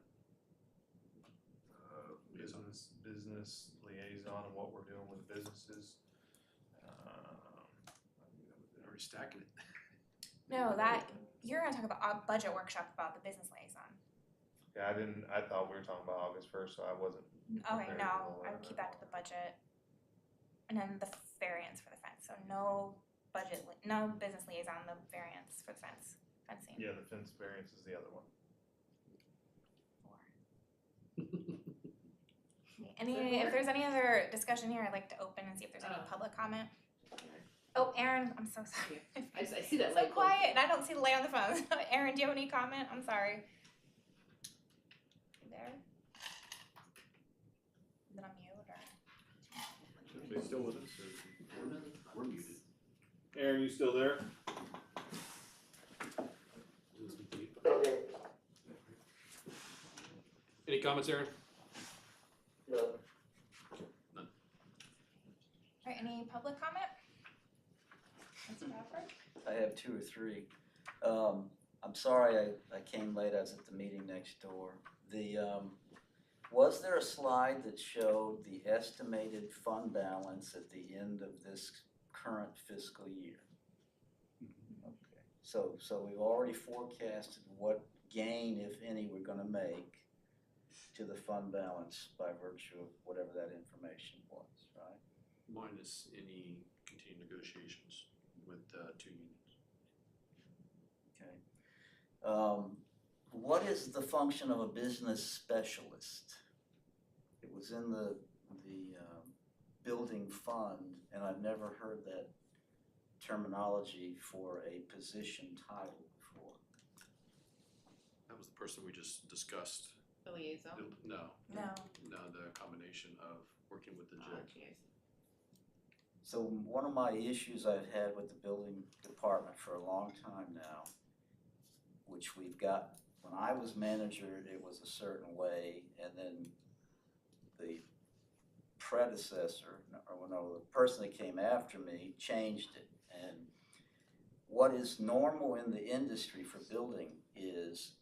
Business liaison and what we're doing with businesses. Already stacking it. No, you're gonna talk about a budget workshop about the business liaison. Yeah, I thought we were talking about August first, so I wasn't. Okay, prepared no, for I would keep that to the budget. And then the variance for the fence, so no no business liaison, the variance for the fencing. Yeah, the fence variance is the other one. If there's any other discussion here, I'd like to open and see if there's any public comment. Oh, Aaron, I'm so sorry. I see that So light. quiet, and I don't see the light on the phone. Aaron, do you have any comment? I'm sorry. You there? Is it on mute or? Are they still with us? We're muted. Aaron, you still there? Okay, Any comments, Aaron? no. Alright, any public comment? Mr. Bradford? I have two or three. I'm sorry I came late, I was at the meeting next door. Was there a slide that showed the estimated fund balance at the end of this current fiscal year? Okay, so we've already forecasted what gain, if any, we're gonna make to the fund balance by virtue of whatever that information was, right? Minus any continued negotiations with two unions. Okay. What is the function of a business specialist? It was in the building fund, and I've never heard that terminology for a position title before. That was the person we just discussed. The liaison. No, No. the combination of working with the Oh, JIC. geez. So one of my issues I've had with the building department for a long time now, which we've got, when I was manager, it was a certain way, and then the predecessor, or no, the person that came after me changed it. And what is normal in the industry for building is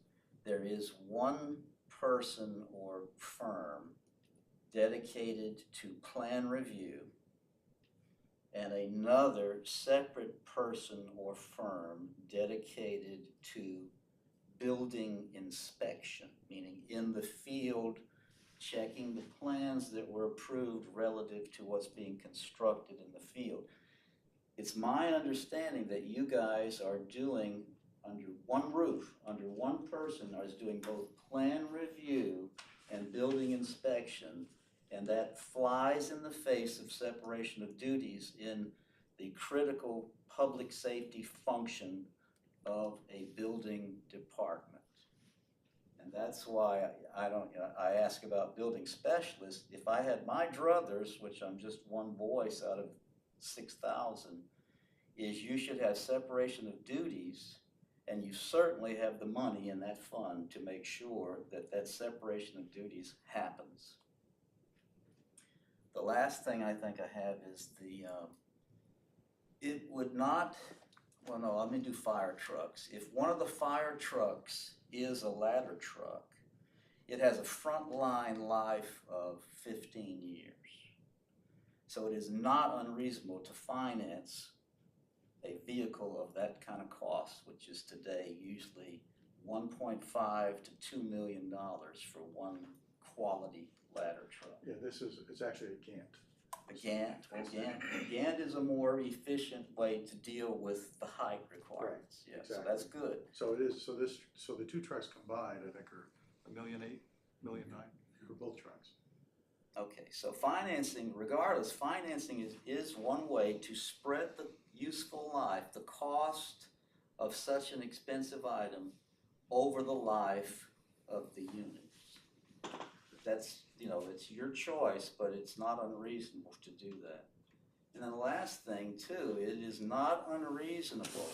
there is one person or firm dedicated to plan review and another separate person or firm dedicated to building inspection, meaning in the field, checking the plans that were approved relative to what's being constructed in the field. It's my understanding that you guys are doing under one roof, under one person, is doing both plan review and building inspection, and that flies in the face of separation of duties in the critical public safety function of a building department. And that's why I ask about building specialists. If I had my druthers, which I'm just one voice out of 6,000, is you should have separation of duties, and you certainly have the money in that fund to make sure that that separation of duties happens. The last thing I think I have is it would not, well no, let me do fire trucks. If one of the fire trucks is a ladder truck, it has a front line life of 15 years. So it is not unreasonable to finance a vehicle of that kind of cost, which is today usually $1.5 to $2 million for one quality ladder truck. Yeah, it's actually a Gantt. A Gantt is a more efficient way to deal with the height requirements. Yeah, so exactly. that's good. So it is, so the two trucks combined, I think, are $1.8 million, $1.9 million for both trucks. Okay, so financing, regardless, financing is one way to spread the useful life, the cost of such an expensive item over the life of the unit. That's, it's your choice, but it's not unreasonable to do that. And then the last thing too, it is not unreasonable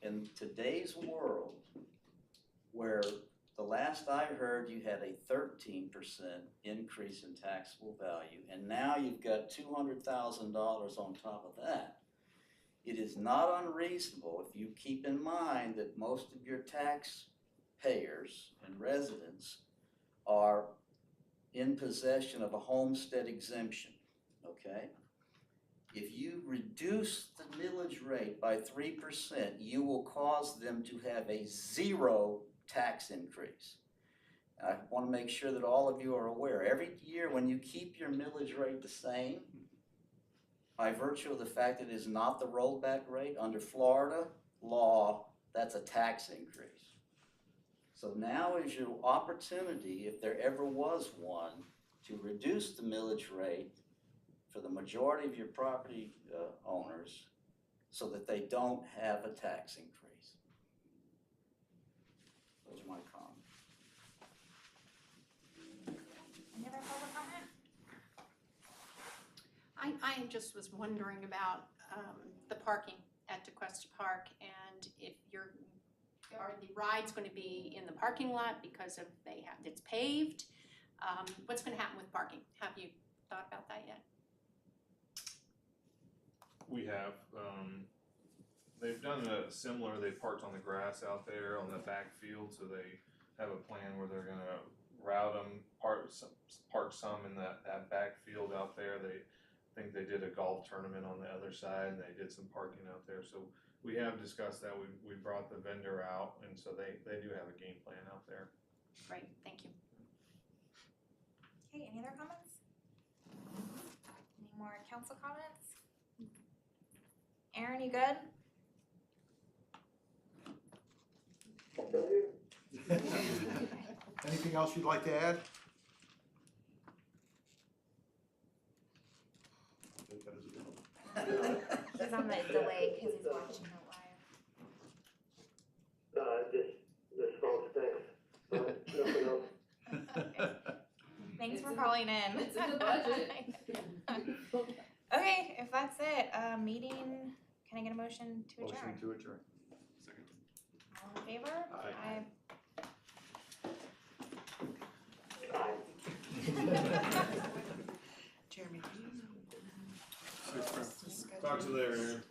in today's world where the last I heard you had a 13% increase in taxable value, and now you've got $200,000 on top of that. It is not unreasonable if you keep in mind that most of your taxpayers and residents are in possession of a homestead exemption, okay? If you reduce the millage rate by 3%, you will cause them to have a zero tax increase. I wanna make sure that all of you are aware, every year when you keep your millage rate the same, by virtue of the fact that it is not the rollback rate, under Florida law, that's a tax increase. So now is your opportunity, if there ever was one, to reduce the millage rate for the majority of your property owners so that they don't have a tax increase. Those are my comments. Any other public comment? I just was wondering about the parking at DeQuesta Park, and if are the rides going to be in the parking lot because it's paved? What's going to happen with parking? Have you thought about that yet? We have, they've done a similar, they parked on the grass out there on the backfield, so they have a plan where they're gonna route them, park some in that backfield out there. They think they did a golf tournament on the other side, and they did some parking out there, so we have discussed that. We brought the vendor out, and so they do have a game plan out there. Great, thank you. Okay, any other comments? Any more council comments? Aaron, you good? Anything else you'd like to add? I'll take that as a no. He's on the delay because he's watching it live. Just this phone stinks. Nothing else. Okay. Thanks for calling in. It's in the budget. Okay, if that's it, meeting, can I get a motion to adjourn? Motion to adjourn. Second. All in favor? Aye. Jeremy, do you know? Talk to you later, Aaron.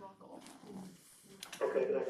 Okay, good night.